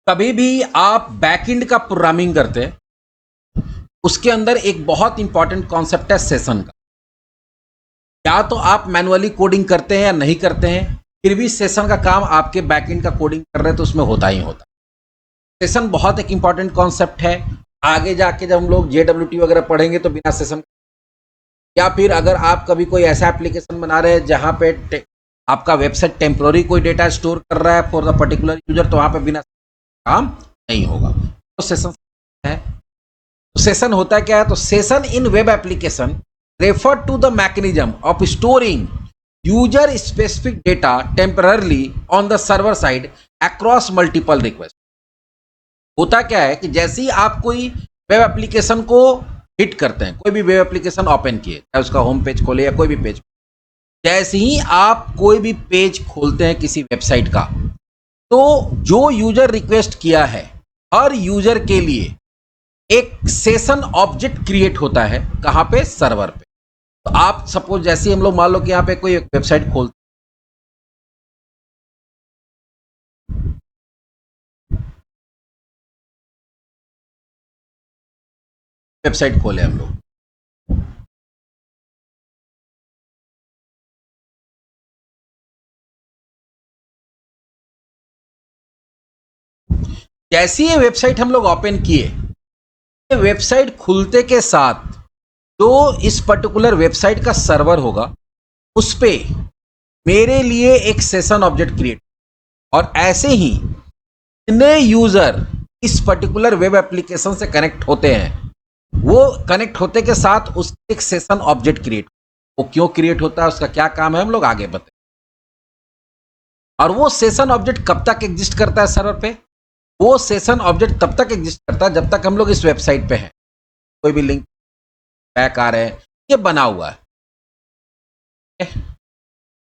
कभी भी आप बैकएंड का प्रोग्रामिंग करते हैं, उसके अंदर एक बहुत इंपॉर्टेंट कॉन्सेप्ट है सेशन का। या तो आप मैनुअली कोडिंग करते हैं या नहीं करते हैं, फिर भी सेशन का काम आपके बैकएंड का कोडिंग कर रहे हैं तो उसमें होता ही होता है। सेशन बहुत एक इंपॉर्टेंट कॉन्सेप्ट है। आगे जाके जब हम लोग JWT वगैरह पढ़ेंगे तो बिना सेशन, या फिर अगर आप कभी कोई ऐसा एप्लीकेशन बना रहे हैं जहाँ पे आपका वेबसाइट टेम्प्रोरी कोई डेटा स्टोर कर रहा है फॉर द पर्टिकुलर यूजर, तो वहाँ पे बिना काम नहीं होगा। तो सेशन है। तो सेशन होता क्या है? तो session in web application refer to the mechanism of storing user specific data temporarily on the server side across multiple request. होता क्या है कि जैसे ही आप कोई वेब एप्लीकेशन को हिट करते हैं, कोई भी वेब एप्लीकेशन ओपन किए, चाहे उसका होम पेज खोले या कोई भी पेज, जैसे ही आप कोई भी पेज खोलते हैं किसी वेबसाइट का, तो जो यूजर रिक्वेस्ट किया है हर यूजर के लिए एक सेशन ऑब्जेक्ट क्रिएट होता है। कहाँ पे? सर्वर पे। तो आप सपोज जैसे हम लोग मान लो कि यहाँ पे कोई वेबसाइट खोलते, वेबसाइट खोले हम लोग, जैसी ये वेबसाइट हम लोग ओपन किए, वेबसाइट खुलते के साथ जो इस पर्टिकुलर वेबसाइट का सर्वर होगा उस पे मेरे लिए एक सेशन ऑब्जेक्ट क्रिएट, और ऐसे ही जितने यूजर इस पर्टिकुलर वेब एप्लीकेशन से कनेक्ट होते हैं, वो कनेक्ट होते के साथ उसका एक सेशन ऑब्जेक्ट क्रिएट। वो क्यों क्रिएट होता है, उसका क्या काम है, हम लोग आगे बताएं। और वो सेशन ऑब्जेक्ट कब तक एग्जिस्ट करता है सर्वर पे? वो सेशन ऑब्जेक्ट तब तक एग्जिस्ट करता है जब तक हम लोग इस वेबसाइट पे हैं। कोई भी लिंक बैक आ रहे हैं, ये बना हुआ है।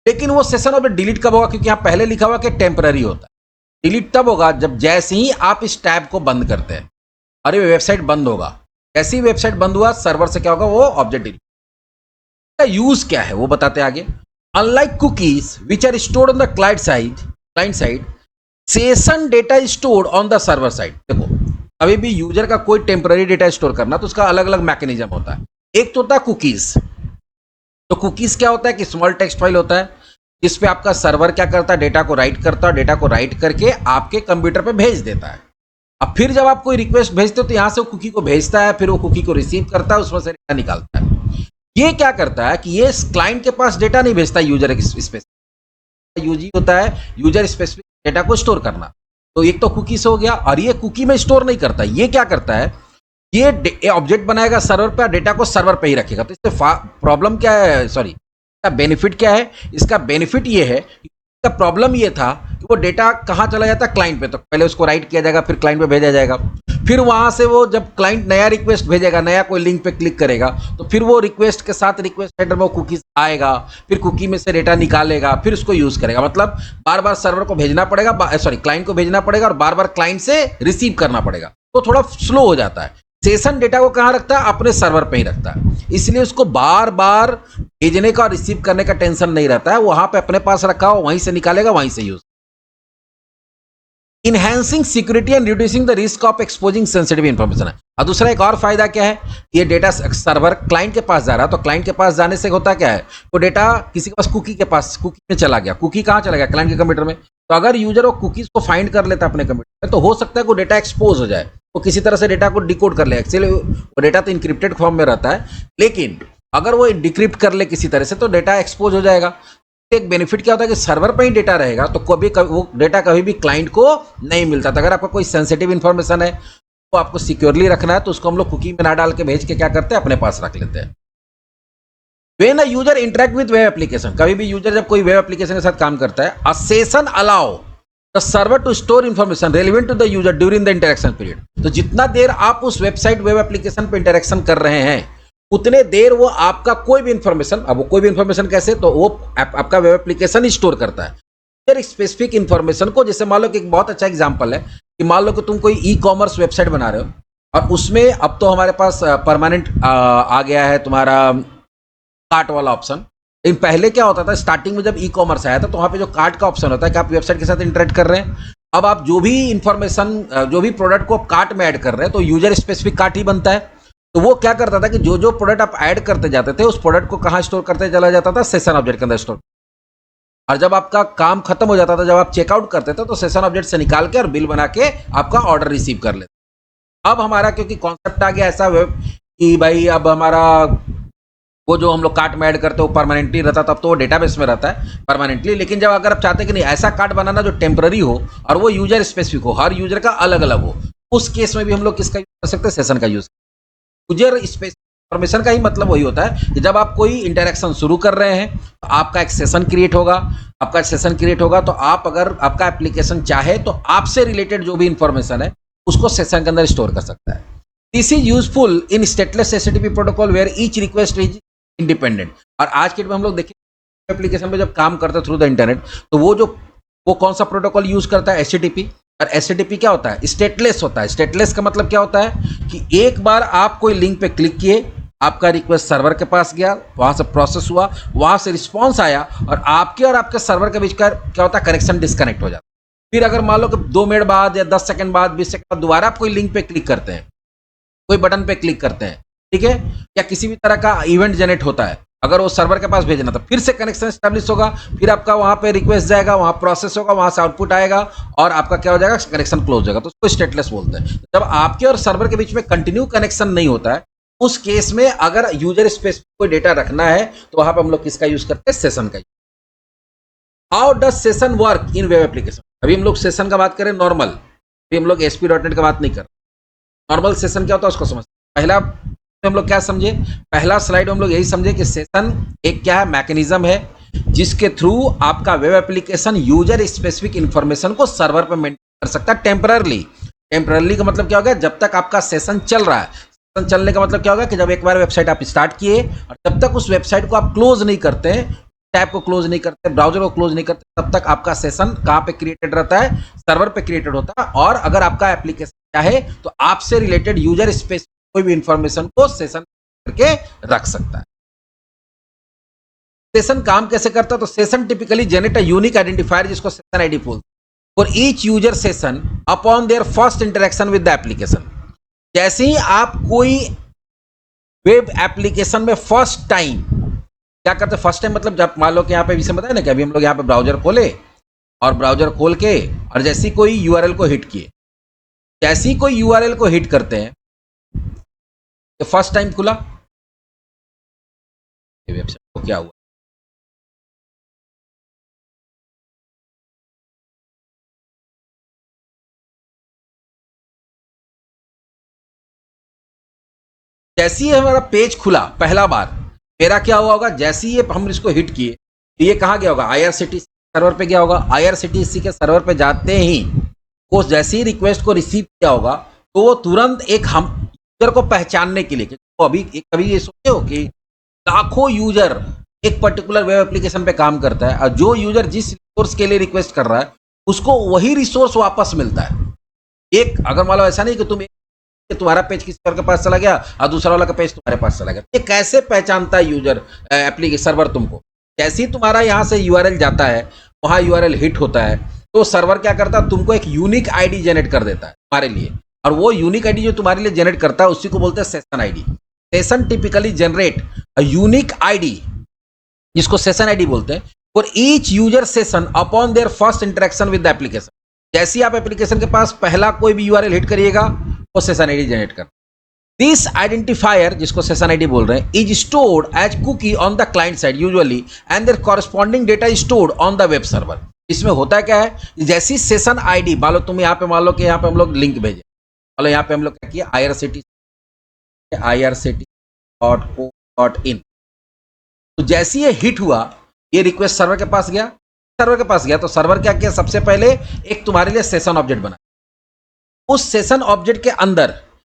लेकिन वो सेशन ऑब्जेक्ट डिलीट कब होगा? क्योंकि यहाँ पहले लिखा हुआ कि टेम्पररी होता है। डिलीट तब होगा जब जैसे ही आप इस टैब को बंद करते हैं और ये वेबसाइट बंद होगा। जैसे ही वेबसाइट बंद हुआ, सर्वर से क्या होगा? वो ऑब्जेक्ट डिलीट। इसका यूज क्या है वो बताते हैं आगे। Unlike cookies which are stored on the client side, session data is stored on the server side. देखो, अभी भी यूजर का कोई टेम्पररी डेटा स्टोर करना तो उसका अलग अलग मैकेनिज्म होता है। एक तो होता है कुकीज। तो कुकीज क्या होता है कि स्मॉल टेक्स्ट फाइल होता है जिस पे आपका सर्वर क्या करता है, डेटा को राइट करता है, डेटा को राइट करके आपके कंप्यूटर पे भेज देता है। अब फिर जब आप कोई रिक्वेस्ट भेजते हो तो यहां से वो कुकी को भेजता है, फिर वो कुकी को रिसीव करता है, उसमें से डेटा निकालता है। ये क्या करता है कि ये क्लाइंट के पास डेटा नहीं भेजता, यूजर स्पेसिफिक यूजी होता है, यूजर स्पेसिफिक डेटा को स्टोर करना। तो एक तो कुकी से हो गया, और ये कुकी में स्टोर नहीं करता। ये क्या करता है, ये ऑब्जेक्ट बनाएगा सर्वर पे, डेटा को सर्वर पे ही रखेगा। तो इससे प्रॉब्लम क्या है, सॉरी, इसका बेनिफिट क्या है? इसका बेनिफिट ये है, इसका प्रॉब्लम ये था कि वो डेटा कहाँ चला जाता है? क्लाइंट पे। तो पहले उसको राइट किया जाएगा, फिर क्लाइंट पे भेजा जाएगा, फिर वहां से वो जब क्लाइंट नया रिक्वेस्ट भेजेगा, नया कोई लिंक पे क्लिक करेगा, तो फिर वो रिक्वेस्ट के साथ रिक्वेस्ट हेडर में वो कुकीज आएगा, फिर कुकी में से डेटा निकालेगा, फिर उसको यूज करेगा। मतलब बार बार सर्वर को भेजना पड़ेगा, सॉरी क्लाइंट को भेजना पड़ेगा, और बार बार क्लाइंट से रिसीव करना पड़ेगा, तो थोड़ा स्लो हो जाता है। सेशन डेटा को कहां रखता है? अपने सर्वर पे ही रखता है, इसलिए उसको बार बार भेजने का और रिसीव करने का टेंशन नहीं रहता है। वहां पे अपने पास रखा हो, वहीं से निकालेगा, वहीं से use. Enhancing security and reducing the risk of exposing sensitive information है। और दूसरा एक और फायदा क्या है, ये डेटा सर्वर क्लाइंट के पास जा रहा है, तो क्लाइंट के पास जाने से होता क्या है, वो डेटा किसी के पास कुकी में चला गया। कुकी कहाँ चला गया? क्लाइंट के कंप्यूटर में। तो अगर यूजर वो कुकीज को फाइंड कर लेता है अपने कंप्यूटर में, तो हो सकता है वो डेटा एक्सपोज हो जाए, वो किसी तरह से डेटा को डिकोड कर ले। एक्चुअली वो डेटा तो इनक्रिप्टेड फॉर्म में रहता है, लेकिन अगर वो डिक्रिप्ट कर ले किसी तरह से, तो डेटा एक्सपोज हो जाएगा। एक बेनिफिट क्या होता है कि सर्वर पे ही डेटा रहेगा, तो कभी वो डेटा कभी भी क्लाइंट को नहीं मिलता। तो अगर आपका कोई सेंसिटिव इंफॉर्मेशन है तो आपको सिक्योरली रखना है, तो उसको हम लोग कुकी में ना डाल के भेज के क्या करते हैं, अपने पास रख लेते हैं। When a user interact with web application, कभी भी यूजर जब कोई वेब एप्लीकेशन के साथ काम करता है, a session allow the server to store information relevant to the user during the interaction period। तो जितना देर आप उस वेबसाइट वेब एप्लीकेशन पे इंटरेक्शन कर रहे हैं, उतने देर वो आपका कोई भी इंफॉर्मेशन, अब वो कोई भी इंफॉर्मेशन कैसे, तो वो आपका वेब एप्लीकेशन ही स्टोर करता है स्पेसिफिक इंफॉर्मेशन को। जैसे मान लो कि एक बहुत अच्छा एग्जांपल है कि मान लो कि तुम कोई ई कॉमर्स वेबसाइट बना रहे हो, और उसमें अब तो हमारे पास परमानेंट आ गया है तुम्हारा कार्ट वाला ऑप्शन। लेकिन पहले क्या होता था, स्टार्टिंग में जब ई कॉमर्स आया था तो वहाँ पे जो कार्ट का ऑप्शन होता है कि आप वेबसाइट के साथ इंटरेक्ट कर रहे हैं, अब आप जो भी इंफॉर्मेशन, जो भी प्रोडक्ट को आप कार्ट में ऐड कर रहे हैं तो यूजर स्पेसिफिक कार्ट ही बनता है। तो वो क्या करता था कि जो जो प्रोडक्ट आप ऐड करते जाते थे उस प्रोडक्ट को कहाँ स्टोर करते चला जाता था, सेशन ऑब्जेक्ट के अंदर स्टोर। और जब आपका काम खत्म हो जाता था, जब आप चेकआउट करते थे तो सेशन ऑब्जेक्ट से निकाल के और बिल बना के आपका ऑर्डर रिसीव कर लेते। अब हमारा क्योंकि कॉन्सेप्ट आ गया ऐसा वेब कि भाई अब हमारा वो जो हम लोग कार्ट में ऐड करते हैं वो परमानेंटली रहता, तब तो वो डेटाबेस में रहता है परमानेंटली। लेकिन जब अगर आप चाहते हैं कि नहीं ऐसा कार्ट बनाना जो टेम्पररी हो और वो यूजर स्पेसिफिक हो, हर यूजर का अलग अलग हो, उस केस में भी हम लोग किसका यूज कर सकते हैं, सेशन का यूज। यूजर स्पेसिफिक इंफॉर्मेशन का ही मतलब वही होता है कि जब आप कोई इंटरेक्शन शुरू कर रहे हैं तो आपका एक सेशन क्रिएट होगा। आपका सेशन क्रिएट होगा तो आप अगर आपका एप्लीकेशन चाहे तो आपसे रिलेटेड जो भी इंफॉर्मेशन है उसको सेशन के अंदर स्टोर कर सकता है। This is useful in stateless HTTP protocol where each request is independent. और आज के डेट में हम लोग देखिए एप्लीकेशन पे जब काम करते हैं थ्रू द इंटरनेट तो वो कौन सा प्रोटोकॉल यूज करता है, एचटीटीपी। और एचटीटीपी क्या होता है, स्टेटलेस होता है। स्टेटलेस का मतलब क्या होता है कि एक बार आप कोई लिंक पे क्लिक किए, आपका रिक्वेस्ट सर्वर के पास गया, वहां से प्रोसेस हुआ, वहां से रिस्पॉन्स आया और आपके सर्वर के बीच का क्या होता है, कनेक्शन डिस्कनेक्ट हो जाता है। फिर अगर मान लो कि 2 मिनट बाद या 10 सेकंड बाद, 20 सेकंड बाद दोबारा आप कोई लिंक पे क्लिक करते हैं, कोई बटन पे क्लिक करते हैं, ठीक है, या किसी भी तरह का इवेंट जनरेट होता है, अगर वो सर्वर के पास भेजना था, फिर से कनेक्शन स्टैब्लिश होगा, फिर आपका वहां पे रिक्वेस्ट जाएगा, वहां प्रोसेस होगा, वहां से आउटपुट आएगा और आपका क्या हो जाएगा, कनेक्शन क्लोज हो जाएगा। तो उसको स्टेटलेस बोलते हैं। जब आपके और सर्वर के बीच में कंटिन्यू कनेक्शन नहीं होता है उस केस में अगर यूजर स्पेस कोई डेटा रखना है तो वहां पर हम लोग किसका यूज करते हैं, सेशन का। How does session work in web application. अभी हम लोग सेशन का बात करें नॉर्मल, अभी हम लोग ASP.NET का बात नहीं कर रहे। नॉर्मल सेशन क्या होता है उसको समझते हैं। पहला हम लोग क्या समझे, पहला स्लाइड हम लोग यही समझे कि सेशन एक क्या है, मैकेनिज्म है जिसके थ्रू आपका web application user specific information को सर्वर पर मेंटेन कर सकता है टेम्पररली। टेम्पररली का मतलब क्या होगा, जब तक आपका सेशन चल रहा है। सेशन चलने का मतलब क्या होगा कि जब एक बार वेबसाइट आप स्टार्ट किए और जब तक उस वेबसाइट को आप क्लोज नहीं करते, टैब को क्लोज नहीं करते, ब्राउजर को क्लोज नहीं करते, तब तक आपका सेशन कहाँ पे क्रिएटेड रहता है, सर्वर पे क्रिएटेड होता है। और अगर आपका एप्लीकेशन चाहे तो आपसे रिलेटेड यूजर स्पेस कोई भी इंफॉर्मेशन को सेशन करके रख सकता है। सेशन काम कैसे करता है, तो session typically generate a unique identifier जिसको सेशन आईडी बोलते हैं for each user session upon their first interaction with the application. जैसे ही आप कोई वेब एप्लीकेशन में फर्स्ट टाइम क्या करते हैं, फर्स्ट टाइम मतलब जब मान लो कि यहाँ पे विषय बताया ना कि अभी हम लोग यहाँ पे ब्राउजर खोले और ब्राउजर खोल के और जैसे ही कोई यूआरएल को हिट किए, जैसे ही कोई यूआरएल को हिट करते हैं तो फर्स्ट टाइम खुला वेबसाइट को क्या हुआ, जैसे ही हमारा पेज खुला पहला बार, मेरा क्या हुआ होगा, जैसे ही हम इसको हिट किए तो ये कहाँ गया होगा, IRCTC सर्वर पे गया होगा। IRCTC के सर्वर पे जाते ही वो जैसे ही रिक्वेस्ट को रिसीव किया होगा तो वो तुरंत एक हम यूजर को पहचानने के लिए, तो अभी कभी ये सोचे हो कि लाखों यूजर एक पर्टिकुलर वेब एप्लीकेशन पे काम करता है और जो यूजर जिस रिसोर्स के लिए रिक्वेस्ट कर रहा है उसको वही रिसोर्स वापस मिलता है। एक अगर मान लो ऐसा नहीं कि तुम्हारा पेज किसी और के पास चला गया और दूसरा वाला का पेज तुम्हारे पास चला गया, ये कैसे पहचानता है यूजर एप्लीकेशन सर्वर तुमको। जैसे ही तुम्हारा यहाँ से यूआरएल जाता है, वहां यूआरएल हिट होता है तो सर्वर क्या करता है, तुमको एक यूनिक आईडी जनरेट कर देता है तुम्हारे लिए। और वो यूनिक आईडी जो तुम्हारे लिए जनरेट करता है उसी को बोलते हैं session ID. Session typically generate a unique ID जिसको सेशन आईडी बोलते हैं for each user session upon their first interaction with the application. जैसे ही आप एप्लीकेशन के पास पहला कोई भी यूआरएल हिट करिएगा वो सेशन आईडी जनरेट कर। दिस आइडेंटिफायर जिसको सेशन आईडी बोल रहे हैं is stored as cookie on the client side usually and their corresponding data is stored on the web server. इसमें होता क्या है, जैसी सेशन आईडी मान लो तुम यहाँ पे मान लो कि यहाँ पे हम लोग लिंक भेजे, मान लो यहाँ पे हम लोग क्या किया, irctc.co.in। तो जैसे ये हिट हुआ, ये रिक्वेस्ट सर्वर के पास गया, तो सर्वर क्या किया, सबसे पहले एक तुम्हारे लिए सेशन ऑब्जेक्ट बना, उस सेशन ऑब्जेक्ट के अंदर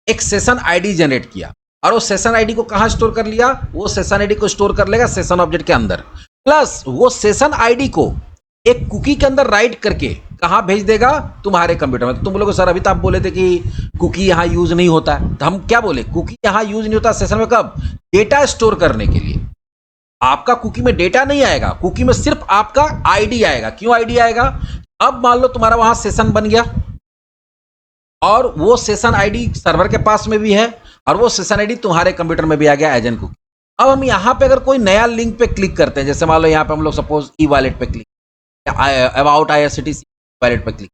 एक सेशन आईडी जनरेट किया और उस सेशन आईडी को कहां स्टोर कर लिया, वो सेशन आईडी को स्टोर कर लेगा सेशन ऑब्जेक्ट के अंदर, प्लस वो सेशन आईडी को एक कुकी के अंदर राइट करके कहां भेज देगा, तुम्हारे कंप्यूटर में। तो तुम लोग सर अभी तो आप बोले थे कि कुकी यहां यूज नहीं होता है, तो हम क्या बोले, कुकी यहां यूज नहीं होता सेशन में, कब, डेटा स्टोर करने के लिए। आपका कुकी में डेटा नहीं आएगा, कुकी में सिर्फ आपका आईडी आएगा। क्यों आईडी आएगा, अब मान लो तुम्हारा वहां सेशन बन गया और वो सेशन आईडी सर्वर के पास में भी है और वो सेशन आईडी तुम्हारे कंप्यूटर में भी आ गया एजेंट कुकी। अब हम यहाँ पे अगर कोई नया लिंक पे क्लिक करते हैं, जैसे मान लो यहाँ पे हम लोग सपोज ई वॉलेट पे क्लिक, अबाउट IRCTC वॉलेट पे क्लिक,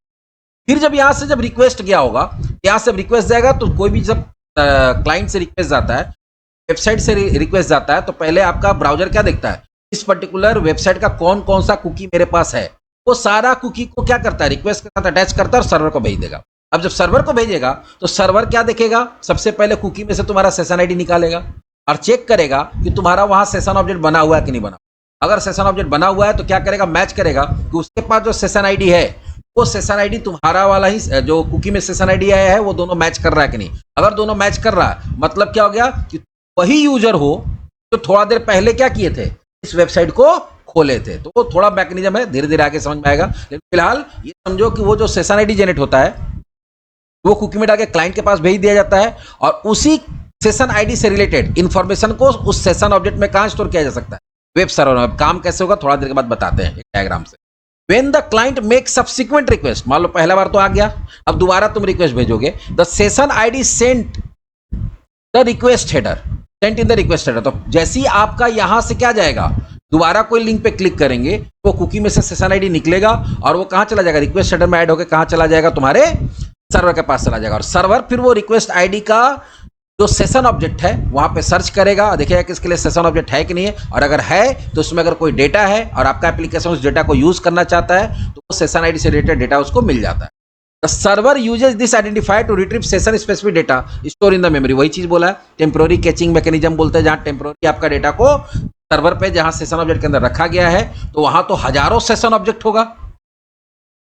फिर जब यहाँ से जब रिक्वेस्ट गया होगा, यहाँ से रिक्वेस्ट जाएगा तो कोई भी जब क्लाइंट से रिक्वेस्ट जाता है, वेबसाइट से रिक्वेस्ट जाता है, तो पहले आपका ब्राउजर क्या देखता है, इस पर्टिकुलर वेबसाइट का कौन कौन सा कुकी मेरे पास है, वो सारा कुकी को क्या करता है, रिक्वेस्ट के साथ अटैच करता है और सर्वर को भेज देगा। अब जब सर्वर को भेजेगा तो सर्वर क्या देखेगा, सबसे पहले कुकी में से तुम्हारा सेशन आईडी निकालेगा और चेक करेगा कि तुम्हारा वहां सेशन ऑब्जेक्ट बना हुआ है कि नहीं बना। अगर सेशन ऑब्जेक्ट बना हुआ है तो क्या करेगा, मैच करेगा कि उसके पास जो सेशन आईडी है वो सेशन आईडी तुम्हारा वाला ही, जो कुकी में सेशन आईडी आया है वो दोनों मैच कर रहा है कि नहीं। अगर दोनों मैच कर रहा है मतलब क्या हो गया कि वही यूजर हो जो थोड़ा देर पहले क्या किए थे, इस वेबसाइट को खोले थे। तो वो थोड़ा मैकेनिज्म है, धीरे धीरे आगे समझ में आएगा। लेकिन फिलहाल ये समझो कि वो जो सेशन आईडी जनरेट होता है वो कुकी में डाल के क्लाइंट के पास भेज दिया जाता है और उसी सेशन आईडी से रिलेटेड इंफॉर्मेशन को उस सेशन ऑब्जेक्ट में कहां स्टोर किया जा सकता है, वेब सर्वर में। काम कैसे होगा थोड़ा देर के बाद बताते हैं एक डायग्राम से। When the client makes subsequent request, मान लो पहला बार तो आ गया, अब दोबारा तुम रिक्वेस्ट भेजोगे, the session ID sent the request header, sent in the request header, तो जैसे ही आपका यहां से क्या जाएगा, दोबारा कोई लिंक पे क्लिक करेंगे वो कुकी में से सेशन आईडी निकलेगा और वो कहां चला जाएगा, रिक्वेस्ट हेडर में ऐड होकर कहां चला जाएगा, तुम्हारे सर्वर के पास चला जाएगा। और सर्वर फिर वो रिक्वेस्ट आईडी का जो सेशन ऑब्जेक्ट है वहां पे सर्च करेगा, देखेगा कि इसके लिए सेशन ऑब्जेक्ट है कि नहीं है, और अगर है तो उसमें अगर कोई डेटा है और आपका एप्लीकेशन उस डेटा को यूज करना चाहता है तो वो सेशन आईडी से रिलेटेड डेटा उसको मिल जाता है। The server uses this identifier to retrieve session specific data store in the memory. वही चीज बोला है, टेम्पोररी कैचिंग मैकेनिज्म बोलते हैं, जहां टेम्पोररी आपका डेटा को सर्वर पे जहां सेशन ऑब्जेक्ट के अंदर रखा गया है, तो वहां तो हजारों सेशन ऑब्जेक्ट होगा,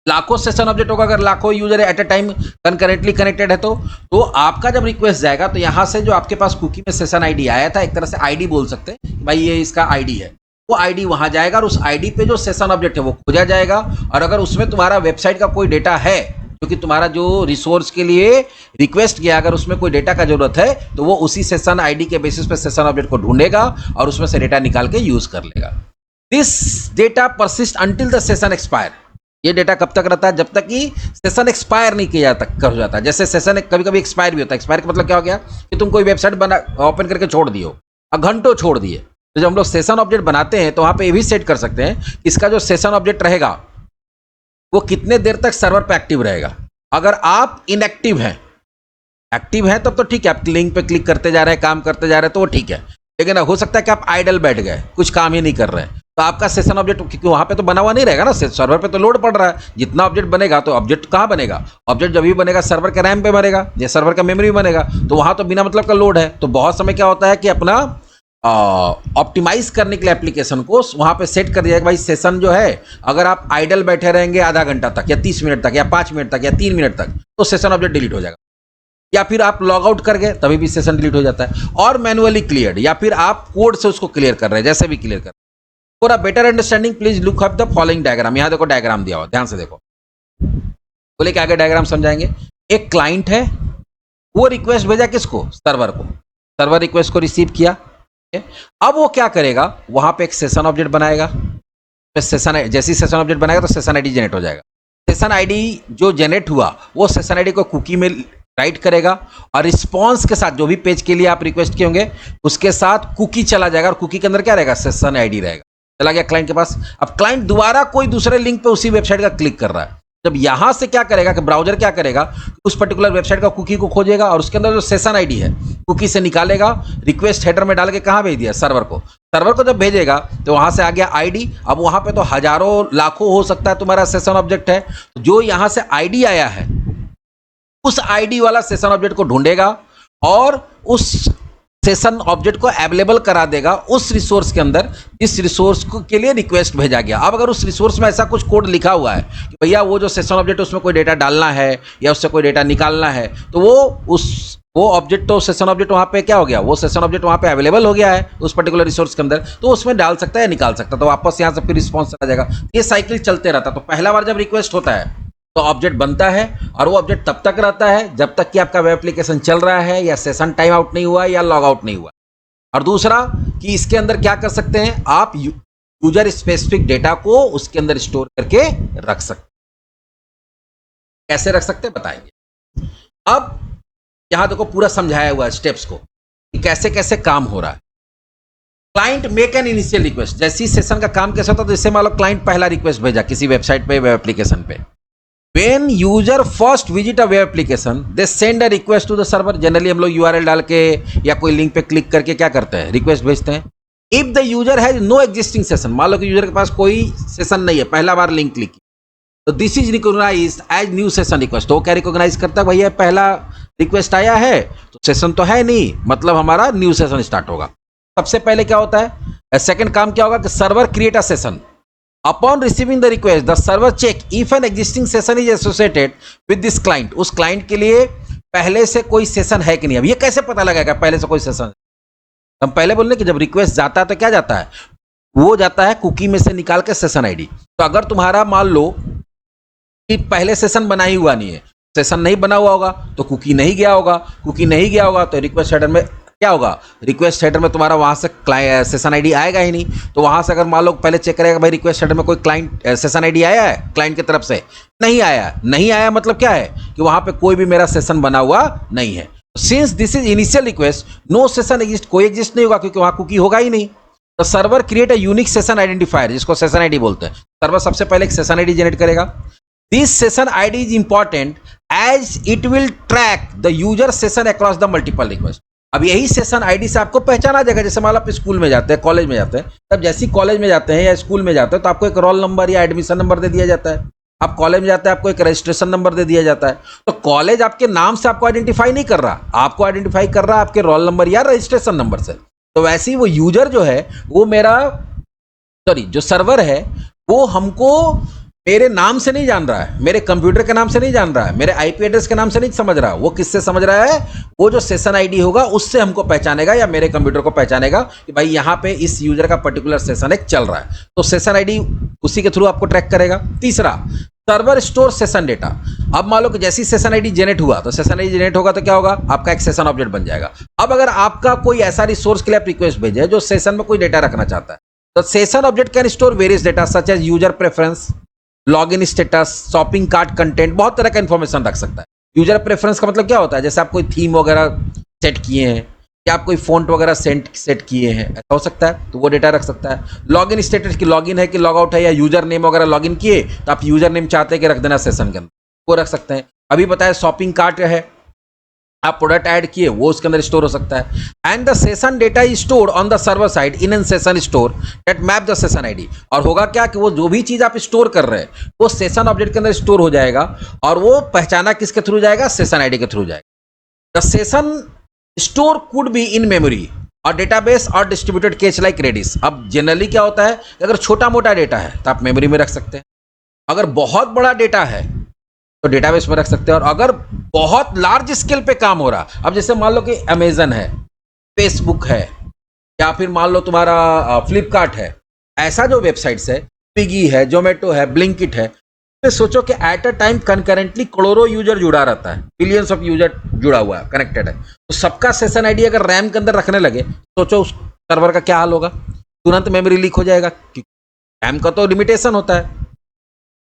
लाखों सेशन ऑब्जेक्ट होगा। अगर लाखों user at a time concurrently connected है तो आपका जब रिक्वेस्ट जाएगा तो यहां से जो आपके पास कुकी में सेशन आईडी आया था, एक तरह से आईडी बोल सकते हैं, भाई ये इसका आईडी है, वो आईडी वहां जाएगा और उस आईडी पे जो सेशन ऑब्जेक्ट है वो खोजा जाएगा। और अगर उसमें तुम्हारा वेबसाइट का कोई डेटा है, क्योंकि तुम्हारा जो रिसोर्स के लिए रिक्वेस्ट गया, अगर उसमें कोई डेटा का जरूरत है तो वो उसी सेशन आईडी के बेसिस पे सेशन ऑब्जेक्ट को ढूंढेगा और उसमें से डेटा निकाल के यूज कर लेगा। This data persist until the session expire. ये डेटा कब तक रहता है, जब तक कि सेशन एक्सपायर नहीं किया कर हो जाता है। जैसे सेशन कभी कभी एक्सपायर भी होता है। एक्सपायर का मतलब क्या हो गया कि तुम कोई वेबसाइट बना ओपन करके छोड़ दियो और घंटों छोड़ दिए, तो जब हम लोग सेशन ऑब्जेक्ट बनाते हैं तो वहां पे ये भी सेट कर सकते हैं कि इसका जो सेशन ऑब्जेक्ट रहेगा वो कितने देर तक सर्वर पे एक्टिव रहेगा। अगर आप इनएक्टिव हैं, एक्टिव हैं तब तो ठीक है, आप लिंक पे क्लिक करते जा रहे हैं, काम करते जा रहे हैं तो वो ठीक है। लेकिन हो सकता है कि आप आइडल बैठ गए, कुछ काम ही नहीं कर रहे हैं, तो आपका सेशन ऑब्जेक्ट, क्योंकि वहां पे तो बना हुआ नहीं रहेगा ना, सर्वर पे तो लोड पड़ रहा है। जितना ऑब्जेक्ट बनेगा तो ऑब्जेक्ट कहाँ बनेगा, ऑब्जेक्ट जब भी बनेगा सर्वर के रैम पे बनेगा या सर्वर का मेमोरी बनेगा, तो वहां तो बिना मतलब का लोड है। तो बहुत समय क्या होता है कि अपना ऑप्टिमाइज करने के लिए एप्लीकेशन को वहां पे सेट कर दिया कि भाई सेशन जो है, अगर आप आइडल बैठे रहेंगे आधा घंटा तक या 30 मिनट तक या 5 मिनट तक या 3 मिनट तक, तो सेशन ऑब्जेक्ट डिलीट हो जाएगा। या फिर आप लॉग आउट कर गए तभी भी सेशन डिलीट हो जाता है, और मैनुअली क्लियर्ड, या फिर आप कोड से उसको क्लियर कर रहे हैं, जैसे भी क्लियर कर। For a better understanding please look up the following diagram. यहां देखो डायग्राम दिया हुआ, ध्यान से देखो, बोले कि आगे डायग्राम समझाएंगे। एक क्लाइंट है, वो रिक्वेस्ट भेजा किसको, सर्वर को, सर्वर रिक्वेस्ट को रिसीव किया। अब वो क्या करेगा, वहां पे एक सेशन ऑब्जेक्ट बनाएगा, सेशन जैसी सेशन ऑब्जेक्ट बनाएगा तो सेशन आईडी जनरेट हो जाएगा। सेशन आईडी जो जनरेट हुआ वो सेशन आईडी को कुकी में राइट करेगा और रिस्पॉन्स के साथ, जो भी पेज के लिए आप रिक्वेस्ट किए होंगे उसके साथ कुकी चला जाएगा, और कुकी के अंदर क्या रहेगा, सेशन आईडी रहेगा। चला गया क्लाइंट के पास। अब क्लाइंट दोबारा कोई दूसरे लिंक पे उसी वेबसाइट का क्लिक कर रहा है, जब यहां से क्या करेगा कि ब्राउजर क्या करेगा, उस पर्टिकुलर वेबसाइट का कुकी को खोजेगा और उसके अंदर जो सेशन आईडी है कुकी से निकालेगा, रिक्वेस्ट हेडर में डाल के कहां भेज दिया, सर्वर को। सर्वर को जब भेजेगा तो वहां से आ गया आईडी। अब वहां पे तो हजारों लाखों हो सकता है तुम्हारा सेशन ऑब्जेक्ट है, जो यहां से आईडी आया है उस आईडी वाला सेशन ऑब्जेक्ट को ढूंढेगा और उस सेशन ऑब्जेक्ट को अवेलेबल करा देगा उस रिसोर्स के अंदर, इस रिसोर्स के लिए रिक्वेस्ट भेजा गया। अब अगर उस रिसोर्स में ऐसा कुछ कोड लिखा हुआ है कि भैया वो जो सेशन ऑब्जेक्ट उसमें कोई डेटा डालना है या उससे कोई डेटा निकालना है, तो वो ऑब्जेक्ट, तो सेशन ऑब्जेक्ट वहां पे क्या हो गया, वो सेशन ऑब्जेक्ट वहां पे अवेलेबल हो गया है उस पर्टिकुलर रिसोर्स के अंदर, तो उसमें डाल सकता है, निकाल सकता है। तो वापस यहाँ से फिर रिस्पॉन्स आ जाएगा। ये साइकिल चलते रहता है। तो पहला बार जब रिक्वेस्ट होता है तो ऑब्जेक्ट बनता है, और वो ऑब्जेक्ट तब तक रहता है जब तक कि आपका वेब एप्लीकेशन चल रहा है या सेशन टाइम आउट नहीं हुआ या लॉग आउट नहीं हुआ। और दूसरा कि इसके अंदर क्या कर सकते हैं, आप यूजर स्पेसिफिक डेटा को उसके अंदर स्टोर करके रख सकते हैं। कैसे रख सकते हैं बताएंगे। अब यहां देखो पूरा समझाया हुआ है स्टेप्स को कि कैसे कैसे काम हो रहा है। Client make an initial request, जैसी सेशन का काम कैसा होता है, तो इससे मान लो क्लाइंट पहला रिक्वेस्ट भेजा किसी वेबसाइट पे, वेब एप्लीकेशन पे। When user first visit a web application they send a request to the server. Generally हम लोग यूआरएल डाल के या कोई लिंक पे क्लिक करके क्या करते हैं, रिक्वेस्ट भेजते हैं। If the user has no existing session, मान लो कि यूजर के पास कोई सेशन नहीं है, पहला बार लिंक क्लिक की, तो this is recognised as new session request. तो क्या रिकॉग्नाइज करता है, भैया पहला रिक्वेस्ट आया है तो सेशन तो है नहीं, मतलब हमारा न्यू सेशन स्टार्ट होगा। सबसे पहले क्या होता है, सेकंड काम क्या होगा कि server create a session. Upon receiving the request the server check if an existing session is associated with this client. उस क्लाइंट के लिए पहले से कोई सेशन है कि नहीं। अब ये कैसे पता लगेगा पहले से कोई सेशन? हम पहले बोल रहे कि जब रिक्वेस्ट जाता है तो क्या जाता है, वो जाता है कुकी में से निकाल के सेशन आईडी। तो अगर तुम्हारा मान लो कि पहले सेशन बना ही हुआ नहीं है, सेशन नहीं बना हुआ होगा तो कुकी नहीं गया होगा, कुकी नहीं गया होगा तो रिक्वेस्ट हेडर में क्या होगा, रिक्वेस्ट हेडर में तुम्हारा वहां से सेशन आईडी आएगा ही नहीं। तो वहां से अगर मान लो पहले चेक करेगा भाई रिक्वेस्ट हेडर में कोई क्लाइंट सेशन आईडी आया है, क्लाइंट की तरफ से नहीं आया, नहीं आया मतलब क्या है कि वहां पे कोई भी मेरा सेशन बना हुआ नहीं है। Since this is initial request no session exist, कोई एग्जिस्ट नहीं होगा क्योंकि वहां कुकी होगा ही नहीं। तो server create a unique session identifier, जिसको सेशन आईडी बोलते हैं। सर्वर सबसे पहले एक सेशन आईडी जनरेट करेगा। This session ID is important as it will track the user session across the multiple request. अब यही सेशन आईडी से आपको पहचाना जाएगा। जैसे मान लो आप स्कूल में जाते हैं, कॉलेज में जाते हैं, तब जैसे कॉलेज में जाते हैं या स्कूल में जाते हैं तो आपको एक रोल नंबर या एडमिशन नंबर दे दिया जाता है। आप कॉलेज में जाते हैं, आपको एक रजिस्ट्रेशन नंबर दे दिया जाता है। तो कॉलेज आपके नाम से आपको आइडेंटिफाई नहीं कर रहा, आपको आइडेंटिफाई कर रहा है आपके रोल नंबर या रजिस्ट्रेशन नंबर से। तो वैसे ही वो यूजर जो है वो जो सर्वर है वो हमको मेरे नाम से नहीं जान रहा है, मेरे कंप्यूटर के नाम से नहीं जान रहा है, मेरे आईपी एड्रेस के नाम से नहीं समझ रहा है। वो किससे समझ रहा है, वो जो सेशन आईडी होगा उससे हमको पहचानेगा या मेरे कंप्यूटर को पहचानेगा कि भाई यहाँ पे इस यूजर का पर्टिकुलर सेशन एक चल रहा है। तो सेशन आईडी उसी के थ्रू आपको ट्रैक करेगा। तीसरा, सर्वर स्टोर सेशन डेटा। अब मान लो कि जैसी सेशन आईडी जनरेट हुआ तो सेशन आईडी जनरेट होगा तो क्या होगा, आपका एक सेशन ऑब्जेक्ट बन जाएगा। अब अगर आपका कोई ऐसा रिसोर्स के लिए आप रिक्वेस्ट भेजे जो सेशन में कोई डेटा रखना चाहता है, तो session object can store various data such as user preference, login status, shopping cart content, बहुत तरह का इंफॉर्मेशन रख सकता है। यूजर प्रेफरेंस का मतलब क्या होता है, जैसे आप कोई थीम वगैरह सेट किए हैं या आप कोई फॉन्ट वगैरह सेट किए हैं, ऐसा हो सकता है, तो वो डेटा रख सकता है। लॉगिन स्टेटस की लॉगिन है कि लॉग आउट है, या यूजर नेम वगैरह लॉगिन किए तो आप यूजर नेम चाहते हैं कि रख देना सेशन के अंदर, वो रख सकते हैं। अभी बताया शॉपिंग कार्ट है, आप प्रोडक्ट ऐड किए वो उसके अंदर स्टोर हो सकता है। And the session data is stored on the server side in an session store that map the session ID. और होगा क्या कि वो जो भी चीज आप स्टोर कर रहे हैं वो सेशन ऑब्जेक्ट के अंदर स्टोर हो जाएगा और वो पहचाना किसके थ्रू जाएगा, सेशन आईडी के थ्रू जाएगा। The session store could be in memory और डेटाबेस और डिस्ट्रीब्यूटेड कैश लाइक रेडिस। अब जनरली क्या होता है, अगर छोटा मोटा डेटा है तो आप मेमोरी में रख सकते हैं, अगर बहुत बड़ा डेटा है तो डेटाबेस में रख सकते हैं, और अगर बहुत लार्ज स्केल पे काम हो रहा, अब जैसे मान लो कि अमेजन है, फेसबुक है, या फिर मान लो तुम्हारा फ्लिपकार्ट है, ऐसा जो वेबसाइट्स है, स्विगी है, जोमेटो है, ब्लिंकिट है, तो सोचो कि एट अ टाइम कंकरेंटली करोड़ों यूजर जुड़ा रहता है, बिलियंस ऑफ यूजर जुड़ा हुआ है, कनेक्टेड है। तो सबका सेशन आईडी अगर रैम के अंदर रखने लगे, सोचो उस सर्वर का क्या हाल होगा, तुरंत मेमोरी लीक हो जाएगा, रैम का तो लिमिटेशन होता है।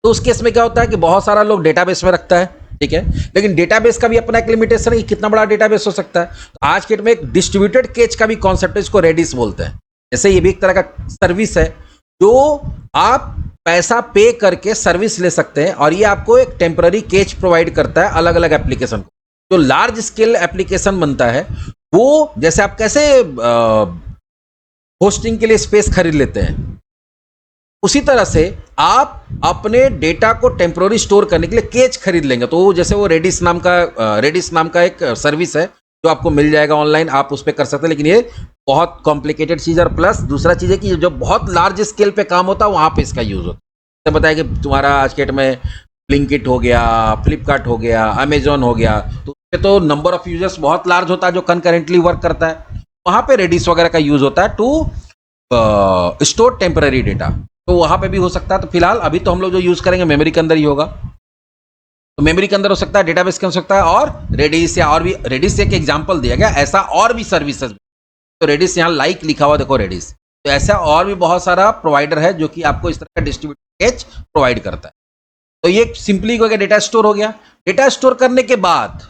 तो उस केस में क्या होता है कि बहुत सारा लोग डेटाबेस में रखता है, ठीक है, लेकिन डेटाबेस का भी अपना एक लिमिटेशन है कि कितना बड़ा डेटाबेस हो सकता है। तो आज के डेट में एक डिस्ट्रीब्यूटेड कैच का भी कॉन्सेप्ट है, इसको रेडिस बोलते हैं। जैसे ये भी एक तरह का सर्विस है जो आप पैसा पे करके सर्विस ले सकते हैं, और ये आपको एक टेम्पररी कैच प्रोवाइड करता है अलग अलग एप्लीकेशन को। जो लार्ज स्केल एप्लीकेशन बनता है वो, जैसे आप कैसे होस्टिंग के लिए स्पेस खरीद लेते हैं, उसी तरह से आप अपने डेटा को टेम्पररी स्टोर करने के लिए कैच खरीद लेंगे। तो जैसे वो रेडिस नाम का एक सर्विस है जो आपको मिल जाएगा ऑनलाइन, आप उस पर कर सकते हैं। लेकिन ये बहुत कॉम्प्लिकेटेड चीज़ है, और प्लस दूसरा चीज़ है कि जो बहुत लार्ज स्केल पे काम होता है वहाँ पे इसका यूज़ होता है। तो बताया कि तुम्हारा आज के डेट में ब्लिंकिट हो गया, फ्लिपकार्ट हो गया, अमेजोन हो गया, तो उसमें तो नंबर ऑफ यूजर्स बहुत लार्ज होता है जो कंकरेंटली वर्क करता है, वहाँ पे रेडिस वगैरह का यूज़ होता है टू स्टोर टेम्पररी डेटा। तो वहां पे भी हो सकता है। तो फिलहाल अभी तो हम लोग जो यूज करेंगे मेमोरी के अंदर ही होगा, तो मेमोरी के अंदर हो सकता है, डेटाबेस के हो सकता है, और रेडिस, या और भी रेडिस एक एग्जांपल दिया गया, ऐसा और भी सर्विसेज। तो रेडिस यहाँ लाइक लिखा हुआ देखो रेडिस, तो ऐसा और भी बहुत सारा प्रोवाइडर है जो कि आपको इस तरह का डिस्ट्रीब्यूटेड कैच प्रोवाइड करता है। तो ये सिंपली हो गया, डेटा स्टोर हो गया। डेटा स्टोर करने के बाद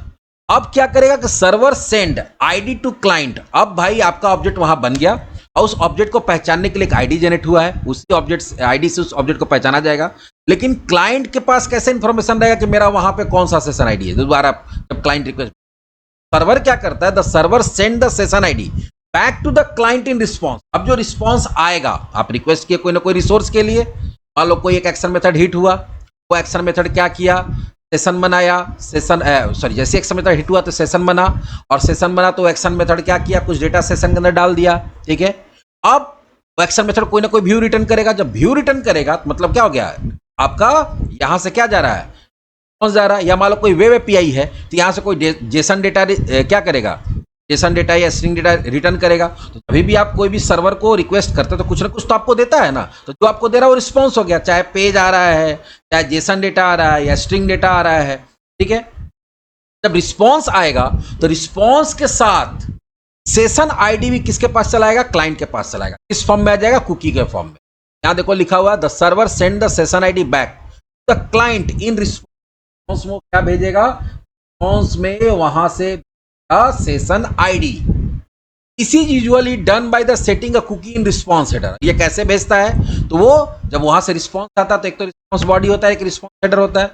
अब क्या करेगा कि server send ID to client. अब भाई आपका ऑब्जेक्ट वहां बन गया और उस ऑब्जेक्ट को पहचानने के लिए एक आईडी जनरेट हुआ है, उसी ऑब्जेक्ट आईडी से उस ऑब्जेक्ट को पहचाना जाएगा। लेकिन क्लाइंट के पास कैसे इंफॉर्मेशन रहेगा कि मेरा वहां पे कौन सा सेशन आईडी है। दोबारा जब क्लाइंट रिक्वेस्ट, सर्वर क्या करता है, the server send the session ID back to the client in response. अब जो रिस्पॉन्स आएगा, आप रिक्वेस्ट किए कोई ना कोई रिसोर्स के लिए, मान लो कोई एक एक्शन मेथड हिट हुआ, वो एक्शन मेथड क्या किया, सेशन बनाया, सेशन जैसे एक्शन मेथड हिट हुआ तो सेशन बना, और सेशन बना तो एक्शन मेथड क्या किया, कुछ डेटा सेशन के अंदर डाल दिया, ठीक है। अब एक्शन मेथड कोई ना कोई व्यू रिटर्न करेगा। जब व्यू रिटर्न करेगा तो मतलब क्या हो गया, आपका यहां से क्या जा रहा है, कौन जा रहा है, या मान लो कोई वेब एपीआई है तो यहां से कोई जेसन डेटा क्या करेगा, जेसन डेटा या स्ट्रिंग डेटा रिटर्न करेगा। तो कभी भी आप कोई भी सर्वर को रिक्वेस्ट करते हो तो कुछ ना कुछ तो आपको देता है ना, तो जो आपको दे रहा है वो रिस्पॉन्स हो गया, चाहे पेज आ रहा है, चाहे जेसन डेटा आ रहा है, या स्ट्रिंग डेटा आ रहा है, ठीक है। जब रिस्पॉन्स आएगा तो रिस्पॉन्स के साथ सेशन आईडी भी किसके पास चलाएगा, क्लाइंट के पास चलाएगा। किस फॉर्म में आ जाएगा, कुकी के फॉर्म में। यहां देखो लिखा हुआ है the server send the session ID back the client in response में, क्या भेजेगा, रिस्पॉन्स में वहां से सेशन आईडी। इस is usually done by the setting a cookie in response header. ये कैसे भेजता है, तो वो जब वहां से रिस्पॉन्स आता है तो एक तो रिस्पॉन्स बॉडी होता है, एक रिस्पॉन्स हेडर होता है,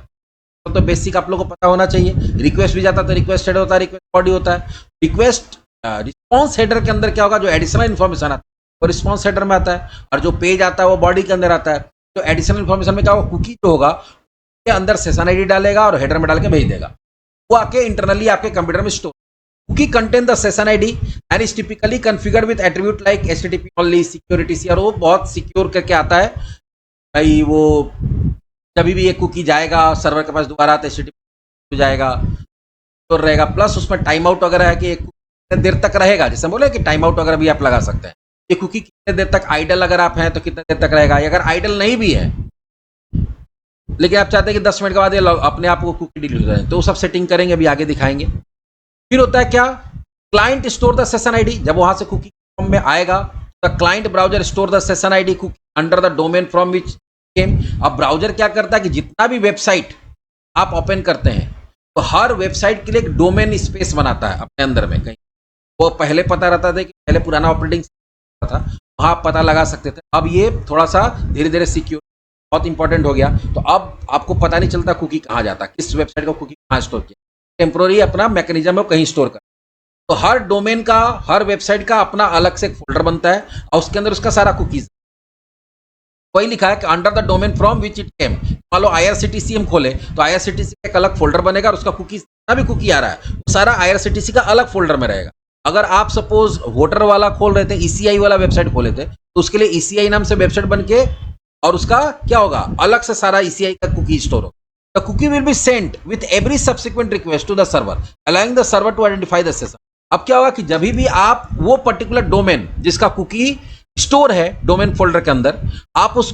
तो बेसिक आप लोगों को पता होना चाहिए। रिक्वेस्ट भी जाता है तो रिक्वेस्ट हेडर होता है, रिक्वेस्ट बॉडी होता है। रिक्वेस्ट रिस्पॉन्स हेडर के अंदर क्या होगा, जो एडिशनल इन्फॉर्मेशन आता है वो रिस्पॉन्स हेडर में आता है, और जो पेज आता है वो बॉडी के अंदर आता है। तो एडिशनल इन्फॉर्मेशन में क्या होगा, कुकी जो होगा के अंदर सेशन आईडी डालेगा और हेडर में डाल के भेज देगा, वो आके इंटरनली आपके कंप्यूटर में store. Cookie contain the session ID and is typically configured with attribute like HTTP only, security C, और वो बहुत सिक्योर करके आता है भाई। वो जब भी ये कुकी जाएगा सर्वर के पास दोबारा तो HTTP जाएगा, तो रहेगा। प्लस उसमें टाइम आउट वगैरह है कि कितने देर तक रहेगा, जैसे बोले कि टाइम आउट वगैरह भी आप लगा सकते हैं। ये कुकी कितने देर तक आइडल, अगर आप हैं तो कितने देर तक रहेगा। अगर आइडल नहीं भी है लेकिन आप चाहते हैं कि 10 मिनट के बाद ये अपने आप को कुकी डिलीट हो जाए, तो वो सब सेटिंग करेंगे, अभी आगे दिखाएंगे। फिर होता है क्या, client store the session ID. जब वहां से कुकी फॉर्म में आएगा the client browser store the session ID cookie under the domain from which came. अब ब्राउजर क्या करता है कि जितना भी वेबसाइट आप ओपन करते हैं तो हर वेबसाइट के लिए एक डोमेन स्पेस बनाता है अपने अंदर में। कहीं वो पहले पता रहता था कि पहले पुराना ऑपरेटिंग था, वहां पता लगा सकते थे। अब ये थोड़ा सा धीरे धीरे सिक्योर बहुत इंपॉर्टेंट हो गया, तो अब आपको पता नहीं चलता कुकी कहाँ जाता, किस वेबसाइट का कुकी कहाँ स्टोर किया। टेम्पोररी अपना मैकेनिज्म है कहीं स्टोर कर, तो हर डोमेन का, हर वेबसाइट का अपना अलग से एक फोल्डर बनता है और उसके अंदर उसका सारा कुकीज। वही लिखा है कि under the domain from which it came. मान लो IRCTC हम खोले तो IRCTC का एक अलग फोल्डर बनेगा और उसका कुकी, जितना भी कुकी आ रहा है वो सारा IRCTC का अलग फोल्डर में रहेगा। अगर आप सपोज वोटर वाला खोल रहे थे, ECI वाला वेबसाइट खोले थे, तो उसके लिए ECI नाम से वेबसाइट बन के, और उसका क्या होगा, अलग से सारा ECI का कुकी स्टोर होगा। The cookie will be sent with every subsequent request to the server, allowing the server to identify the session. अब क्या होगा कि जब भी आप वो पर्टिकुलर डोमेन जिसका कुकी स्टोर है डोमेन फोल्डर के अंदर, आप उस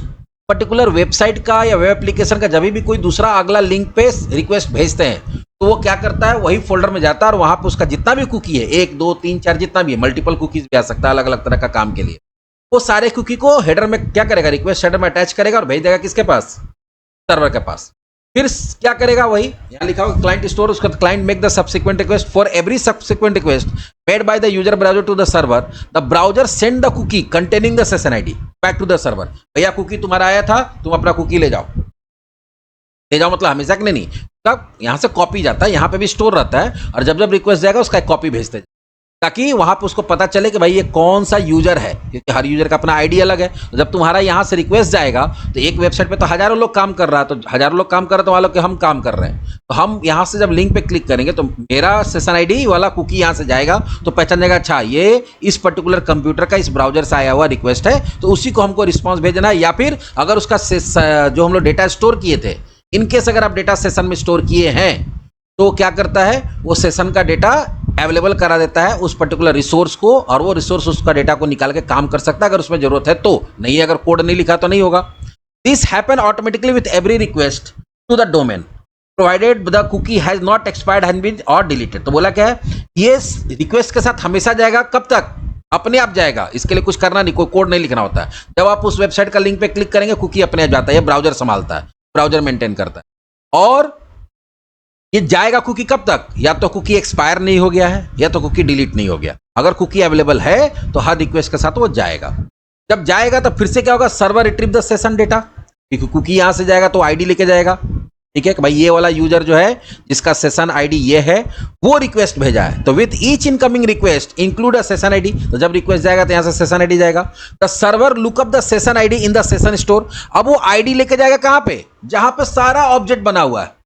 पर्टिकुलर वेबसाइट का या वेब एप्लीकेशन का जब भी कोई दूसरा अगला लिंक पे रिक्वेस्ट भेजते हैं, तो वो क्या करता है, वही फोल्डर में जाता है और वहां पे उसका जितना भी कुकी है, 1 2 3 4 जितना भी है, मल्टीपल कुकीज भी आ सकता है अलग अलग तरह का काम के लिए, वो सारे कुकी को हेडर में क्या करेगा, रिक्वेस्ट हेडर में अटैच करेगा और भेज देगा किसके पास, सर्वर के पास। फिर क्या करेगा, वही यहां लिखा हुआ क्लाइंट स्टोर, उसका client make the subsequent request for every subsequent request made by the user browser to the server, the browser send the cookie containing the session ID back to the server. भैया cookie तुम्हारा आया था, तुम अपना cookie ले जाओ, ले जाओ मतलब हमेशा के लिए नहीं, तब यहां से कॉपी जाता है, यहां पे भी स्टोर रहता है, और जब जब रिक्वेस्ट जाएगा उसका एक कॉपी भेजते हैं ताकि वहां पे उसको पता चले कि भाई ये कौन सा यूजर है, क्योंकि हर यूजर का अपना आईडी अलग है। तो जब तुम्हारा यहां से रिक्वेस्ट जाएगा तो एक वेबसाइट पे तो हजारों लोग काम कर रहा है, तो हजारों लोग काम कर रहे, तो मान लो कि हम काम कर रहे हैं, तो हम यहां से जब लिंक पे क्लिक करेंगे तो मेरा सेशन आईडी वाला कुकी यहां से जाएगा, तो पहचान जाएगा अच्छा ये इस पर्टिकुलर कंप्यूटर का इस ब्राउजर से आया हुआ रिक्वेस्ट है, तो उसी को हमको रिस्पॉन्स भेजना है। या फिर अगर उसका जो हम लोग डेटा स्टोर किए थे, इनकेस अगर आप डेटा सेशन में स्टोर किए हैं, तो क्या करता है, वो सेशन का डेटा अवेलेबल करा देता है उस पर्टिकुलर रिसोर्स को, और वो रिसोर्स उसका डेटा को निकाल के काम कर सकता है अगर उसमें जरूरत है तो, नहीं अगर कोड नहीं लिखा तो नहीं होगा। This happen automatically with every request to the domain provided the cookie has not expired has been और डिलीटेड। तो बोला क्या है, ये रिक्वेस्ट के साथ हमेशा जाएगा, कब तक, अपने आप जाएगा, इसके लिए कुछ करना नहीं, कोई कोड नहीं लिखना होता है। जब आप उस वेबसाइट का लिंक पे क्लिक करेंगे कुकी अपने आप जाता है, ये ब्राउजर संभालता है, ब्राउजर मेंटेन करता है। और ये जाएगा कुकी कब तक, या तो कुकी एक्सपायर नहीं हो गया है या तो कुकी डिलीट नहीं हो गया। अगर कुकी अवेलेबल है तो हर रिक्वेस्ट के साथ वो जाएगा। जब जाएगा तो फिर से क्या होगा, server retrieve the session data, क्योंकि कुकी यहां से जाएगा तो आईडी लेके जाएगा। ठीक है कि भाई ये वाला यूजर जो है जिसका सेशन आईडी ये है वो रिक्वेस्ट भेजा है, तो with each incoming request include a session ID. तो जब रिक्वेस्ट जाएगा तो यहां से सेशन आईडी जाएगा। The server lookup the session ID in the session store. अब वो आईडी लेके जाएगा कहां पे, जहां पे सारा ऑब्जेक्ट बना हुआ है।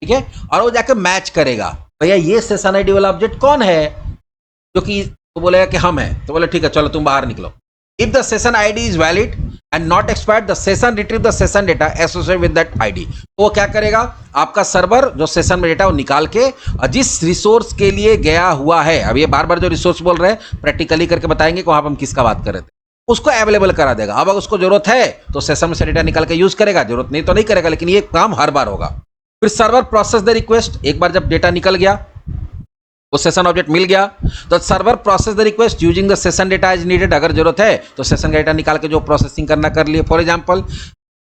ठीक है, और वो जाके मैच करेगा, भैया ये सेशन आईडी वाला ऑब्जेक्ट कौन है, जो कि तो बोलेगा कि हम है, तो बोले ठीक है चलो तुम बाहर निकलो। If the session ID is valid and not expired the session retrieve the session data associated with that ID. तो वो क्या करेगा, आपका सर्वर जो सेशन में डेटा वो निकाल के जिस रिसोर्स के लिए गया हुआ है, अब ये बार बार जो रिसोर्स बोल रहे हैं प्रैक्टिकली करके बताएंगे कि वहां पर हम किसका बात कर रहे थे, उसको अवेलेबल करा देगा। अब अगर उसको जरूरत है तो सेशन में से डेटा निकाल के यूज करेगा, जरूरत नहीं तो नहीं करेगा, लेकिन ये काम हर बार होगा। फिर सर्वर प्रोसेस द रिक्वेस्ट, एक बार जब डेटा निकल गया वो सेशन ऑब्जेक्ट मिल गया तो server process the request using the session data is needed. अगर जरूरत है तो सेशन का डेटा निकाल के जो प्रोसेसिंग करना कर लिए। For example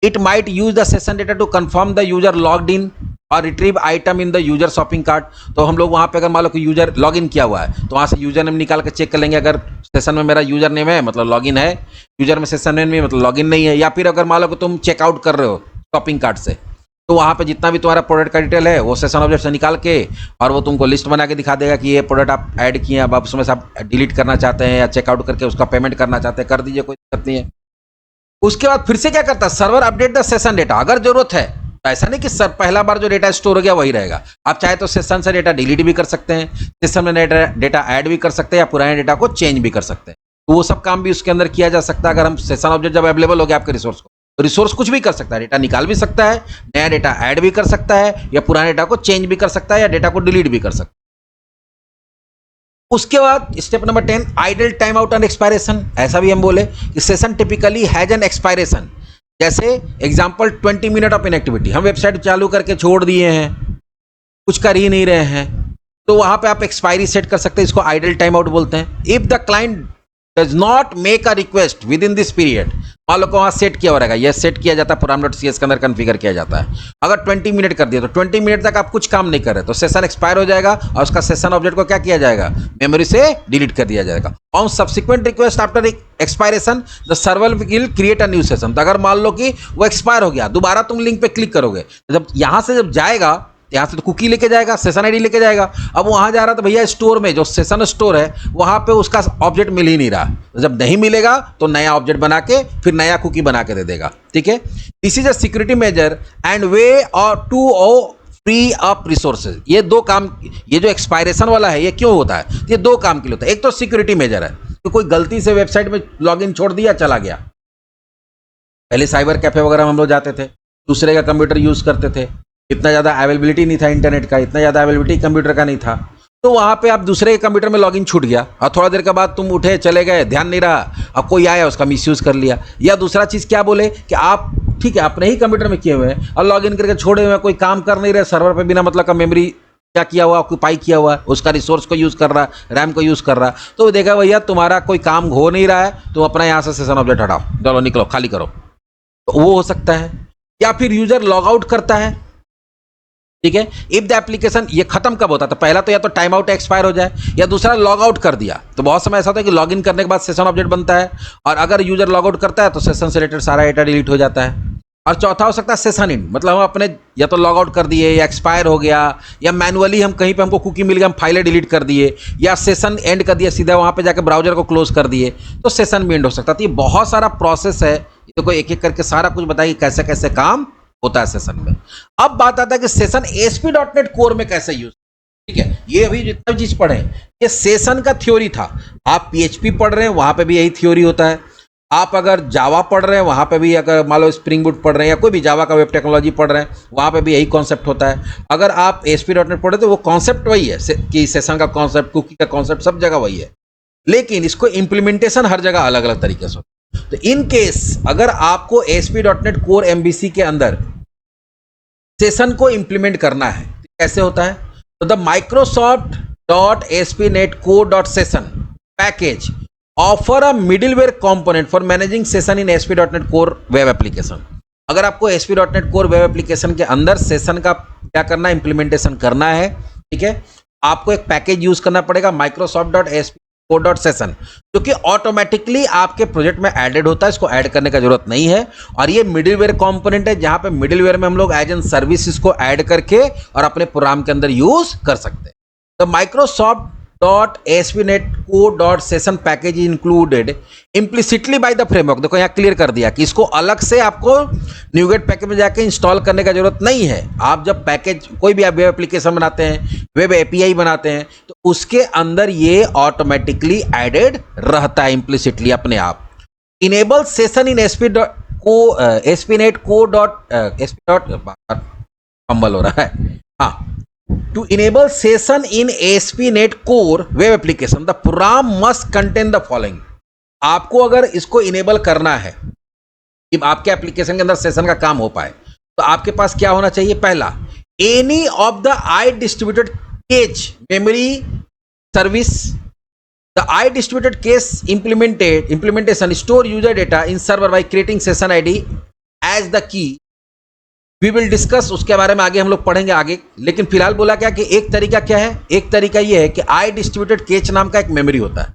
it might use the session data to confirm the user logged in और retrieve item in the user shopping cart. तो हम लोग वहां पे अगर मान लो कि यूजर लॉग इन किया हुआ है तो वहां से यूजर नेम निकाल के चेक कर लेंगे, अगर सेशन में मेरा यूजर नेम है मतलब लॉग इन है, यूजर में सेशन नेम में मतलब लॉग इन नहीं है। या फिर अगर मान लो कि तुम चेकआउट कर रहे हो शॉपिंग कार्ट से, तो वहां पे जितना भी तुम्हारा प्रोडक्ट का डिटेल है वो सेशन ऑब्जेक्ट से निकाल के और वो तुमको लिस्ट बना के दिखा देगा कि ये प्रोडक्ट आप ऐड किए हैं, अब आप उसमें से आप डिलीट करना चाहते हैं या चेकआउट करके उसका पेमेंट करना चाहते हैं, कर दीजिए, कोई दिक्कत नहीं है। उसके बाद फिर से क्या करता है, server update the session data. अगर जरूरत है तो ऐसा नहीं कि सर पहला बार जो डेटा स्टोर हो गया वही रहेगा, आप चाहे तो सेशन से डेटा डिलीट भी कर सकते हैं, सेशन में डेटा ऐड भी कर सकते हैं या पुराने डेटा को चेंज भी कर सकते हैं। तो वो सब काम भी उसके अंदर किया जा सकता है। अगर हम सेशन ऑब्जेक्ट जब अवेलेबल हो गया आपके रिसोर्स को, तो रिसोर्स कुछ भी कर सकता है, डेटा निकाल भी सकता है, नया डेटा ऐड भी कर सकता है या पुराने डेटा को चेंज भी कर सकता है या डेटा को डिलीट भी कर सकता है। उसके बाद step number 10 idle time out and expiration. ऐसा भी हम बोले कि session typically has an expiration. जैसे एग्जांपल 20 मिनट ऑफ इनएक्टिविटी, हम वेबसाइट चालू करके छोड़ दिए हैं, कुछ कर ही नहीं रहे हैं, तो वहां पे आप एक्सपायरी सेट कर सकते हैं, इसको आइडल टाइम आउट बोलते हैं। If the client does not make a request with in this period, मान लो को वहां सेट किया हो रहेगा, यह सेट किया जाता है Param.cs के अंदर कॉन्फ़िगर किया जाता है। अगर 20 मिनट कर दिया तो 20 मिनट तक आप कुछ काम नहीं कर रहे तो सेशन एक्सपायर हो जाएगा और उसका सेशन ऑब्जेक्ट को क्या किया जाएगा, मेमोरी से डिलीट कर दिया जाएगा। On subsequent request after expiration the server will create a new session. तो अगर मान लो कि वो एक्सपायर हो गया, दोबारा तुम लिंक पे क्लिक करोगे, तो जब यहां से जब जाएगा यहाँ से तो कुकी लेके जाएगा, सेशन आईडी लेके जाएगा। अब वहां जा रहा तो भैया स्टोर में जो सेशन स्टोर है वहां पे उसका ऑब्जेक्ट मिल ही नहीं रहा, तो जब नहीं मिलेगा तो नया ऑब्जेक्ट बना के फिर नया कुकी बना के दे देगा। ठीक है, this is a security measure and way और टू फ्री अप रिसोर्सेज। ये दो काम, ये जो एक्सपायरेशन वाला है ये क्यों होता है, ये दो काम के लिए होता है। एक तो सिक्योरिटी मेजर है, तो कोई गलती से वेबसाइट में लॉगिन छोड़ दिया, चला गया। पहले साइबर कैफे वगैरह हम लोग जाते थे, दूसरे का कंप्यूटर यूज करते थे, इतना ज़्यादा अवेलेबिलिटी नहीं था इंटरनेट का, इतना ज़्यादा अवेलेबिलिटी कंप्यूटर का नहीं था, तो वहाँ पे आप दूसरे के कंप्यूटर में लॉगिन छूट गया और थोड़ा देर के बाद तुम उठे चले गए, ध्यान नहीं रहा, अब कोई आया उसका मिसयूज़ कर लिया। या दूसरा चीज़ क्या बोले कि आप ठीक है अपने ही कंप्यूटर में किए हुए हैं और लॉगिन करके छोड़े हुए हैं, कोई काम कर नहीं रहे, सर्वर पर बिना मतलब का मेमोरी क्या किया हुआ, ऑक्यूपाई किया हुआ है, उसका रिसोर्स को यूज़ कर रहा है, रैम को यूज़ कर रहा है, तो देखा भैया तुम्हारा कोई काम हो नहीं रहा है, तो अपना यहाँ से सेशन ऑब्जेक्ट हटाओ, चलो निकलो, खाली करो, तो वो हो सकता है। या फिर यूजर लॉग आउट करता है। ठीक है, इफ द एप्लीकेशन, ये खत्म कब होता है, तो पहला तो या तो टाइम आउट एक्सपायर हो जाए या दूसरा लॉग आउट कर दिया। तो बहुत समय ऐसा होता है कि लॉग इन करने के बाद सेशन ऑब्जेक्ट बनता है और अगर यूजर लॉग आउट करता है तो सेशन से रिलेटेड सारा डेटा डिलीट हो जाता है। और चौथा हो सकता है सेशन इन, मतलब हम अपने या तो लॉग आउट कर दिए या एक्सपायर हो गया या मैनुअली हम कहीं पे हमको कुकी मिल गया, हम फाइलें डिलीट कर दिए या सेशन एंड कर दिया, सीधा वहाँ पे जाकर ब्राउजर को क्लोज कर दिए, तो सेशन भी एंड हो सकता है। तो ये बहुत सारा प्रोसेस है, तो कोई एक एक करके सारा कुछ बताइए कैसे कैसे काम होता है सेशन में। अब बात आता है कि सेशन ASP.NET कोर में कैसे यूज। ठीक है, ये अभी जितना चीज पढ़े ये सेशन का थ्योरी था। आप PHP पढ़ रहे हैं वहां पे भी यही थ्योरी होता है, आप अगर जावा पढ़ रहे हैं वहां पे भी, अगर मान लो स्प्रिंग बूट पढ़ रहे हैं या कोई भी जावा का वेब टेक्नोलॉजी पढ़ रहे हैं वहां पे भी यही कॉन्सेप्ट होता है। अगर आप ASP.NET पढ़े तो वो कॉन्सेप्ट वही है कि सेशन का कॉन्सेप्ट, कुकी का कॉन्सेप्ट सब जगह वही है, लेकिन इसको इंप्लीमेंटेशन हर जगह अलग अलग तरीके से। तो इन केस अगर आपको ASP.NET कोर MVC के अंदर सेशन को इंप्लीमेंट करना है तो कैसे होता है, तो the Microsoft.ASP.NET Core package offer a middleware component for managing session in ASP.NET core web application. अगर आपको ASP.NET कोर वेब एप्लीकेशन के अंदर सेशन का क्या करना है, इंप्लीमेंटेशन करना है, ठीक है, आपको एक पैकेज यूज करना पड़ेगा Microsoft.ASP.Core.Session, जो कि ऑटोमेटिकली आपके प्रोजेक्ट में एडेड होता है। इसको ऐड करने का जरूरत नहीं है। और ये मिडिलवेयर कंपोनेंट है, जहां पे मिडिलवेयर में हम लोग एज एन सर्विस इसको ऐड करके और अपने प्रोग्राम के अंदर यूज कर सकते हैं। तो Microsoft.ASP.NET Core.Session package included implicitly by the framework. देखो यहाँ क्लियर कर दिया कि इसको अलग से आपको न्यूगेट पैकेज में जाके इंस्टॉल करने का जरूरत नहीं है। आप जब पैकेज कोई भी आप वेब एप्लीकेशन बनाते हैं, वेब एपीआई बनाते हैं, तो उसके अंदर ये ऑटोमेटिकली एडेड रहता है इम्प्लिसिटली अपने आप। Enable session in ASP.NET fumble हो रहा है, हाँ। To enable session in ASP.NET Core web application, the program must contain the following. आपको अगर इसको इनेबल करना है कि आपके एप्लीकेशन के अंदर सेशन का काम हो पाए, तो आपके पास क्या होना चाहिए? पहला, any of the I distributed cache memory service, the I distributed cache implementation store user data in server by creating session ID as the key. We will discuss उसके बारे में आगे हम लोग पढ़ेंगे आगे। लेकिन फिलहाल बोला क्या कि एक तरीका क्या है, एक तरीका ये है कि आई डिस्ट्रीब्यूटेड केच नाम का एक मेमोरी होता है,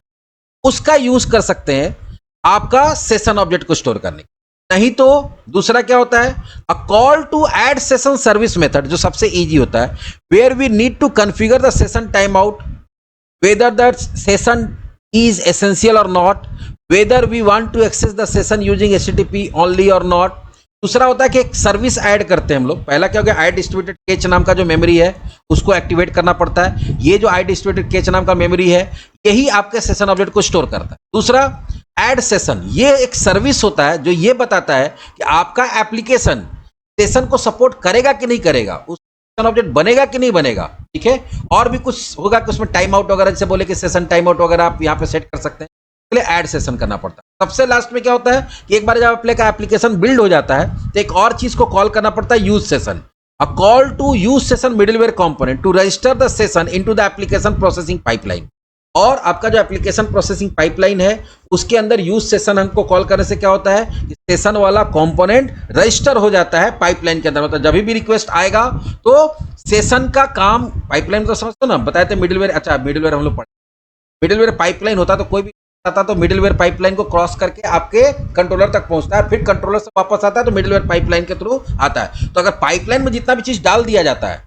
उसका यूज कर सकते हैं आपका सेशन ऑब्जेक्ट को स्टोर करने। नहीं तो दूसरा क्या होता है, a call to add session service method, जो सबसे इजी होता है, where we need to configure the session time out, whether the session is essential और not, whether we want to access the session using HTTP only और not. दूसरा होता है कि एक सर्विस ऐड करते हैं हम लोग। पहला क्या हो गया, आई डिस्ट्रीब्यूटेड केच नाम का जो मेमोरी है उसको एक्टिवेट करना पड़ता है। ये जो आई डिस्ट्रीब्यूटेड केच नाम का मेमोरी है, यही आपके सेशन ऑब्जेक्ट को स्टोर करता है। दूसरा, ऐड सेशन, ये एक सर्विस होता है जो ये बताता है कि आपका एप्लीकेशन सेशन को सपोर्ट करेगा कि नहीं करेगा, उस सेशन ऑब्जेक्ट बनेगा कि नहीं बनेगा, ठीक है। और भी कुछ होगा कि उसमें टाइम आउट वगैरह, जैसे बोले कि सेशन टाइम आउट वगैरह आप यहाँ पे सेट कर सकते हैं, ऐड सेशन करना पड़ता है। सबसे लास्ट में क्या होता है कि एक बार जब आपका एप्लीकेशन बिल्ड हो जाता है, तो एक और चीज को कॉल करना पड़ता है, use session. A call to use session middleware component to register the session into the application processing pipeline. और आपका जो एप्लीकेशन प्रोसेसिंग पाइपलाइन है, उसके अंदर यूज सेशन हमको कॉल करने से क्या होता है कि सेशन वाला कंपोनेंट रजिस्टर हो जाता है पाइपलाइन के अंदर। मतलब जब भी रिक्वेस्ट आएगा तो सेशन का काम, पाइपलाइन तो समझते हो ना, बताए थे मिडलवेयर। अच्छा, मिडलवेयर हम लोग पढ़े, मिडलवेयर पाइपलाइन होता तो कोई भी आता तो मिडलवेयर पाइपलाइन को क्रॉस करके आपके कंट्रोलर तक पहुंचता है, फिर कंट्रोलर से वापस आता है तो मिडलवेयर पाइपलाइन के थ्रू आता है। तो अगर पाइपलाइन में जितना भी चीज डाल दिया जाता है,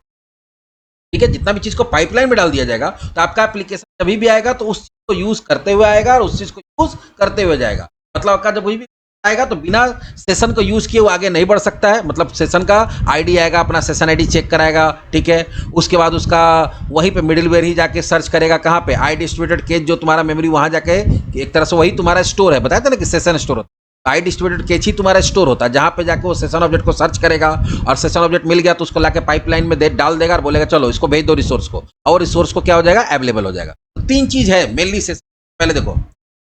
ठीक है, जितना भी चीज को पाइपलाइन में डाल दिया जाएगा, तो आपका एप्लीकेशन जब भी आएगा तो उस चीज को यूज करते हुए आएगा और उस चीज को यूज करते हुए जाएगा। मतलब आपका जब कोई भी आएगा तो बिना सेशन को यूज किए वो आगे नहीं बढ़ सकता है। मतलब सेशन का आईडी आएगा, अपना सेशन आईडी चेक कराएगा, ठीक है, उसके बाद उसका वहीं पे मिडिलवेयर ही जाके सर्च करेगा, कहाँ पे, आई डिस्ट्रीब्यूटेड केच जो तुम्हारा मेमोरी, वहां जाके एक तरह से वही तुम्हारा स्टोर है। बताया था ना कि सेशन स्टोर होता है, आई डिस्ट्रीब्यूटेड केच ही तुम्हारा स्टोर होता है, जहां पे जाके वो सेशन ऑब्जेक्ट को सर्च करेगा और सेशन ऑब्जेक्ट मिल गया तो उसको लाके पाइपलाइन में डाल देगा और बोलेगा चलो इसको भेज दो रिसोर्स को, और रिसोर्स को क्या हो जाएगा, अवेलेबल हो जाएगा। तो तीन चीज है मेनली सेशन। पहले देखो,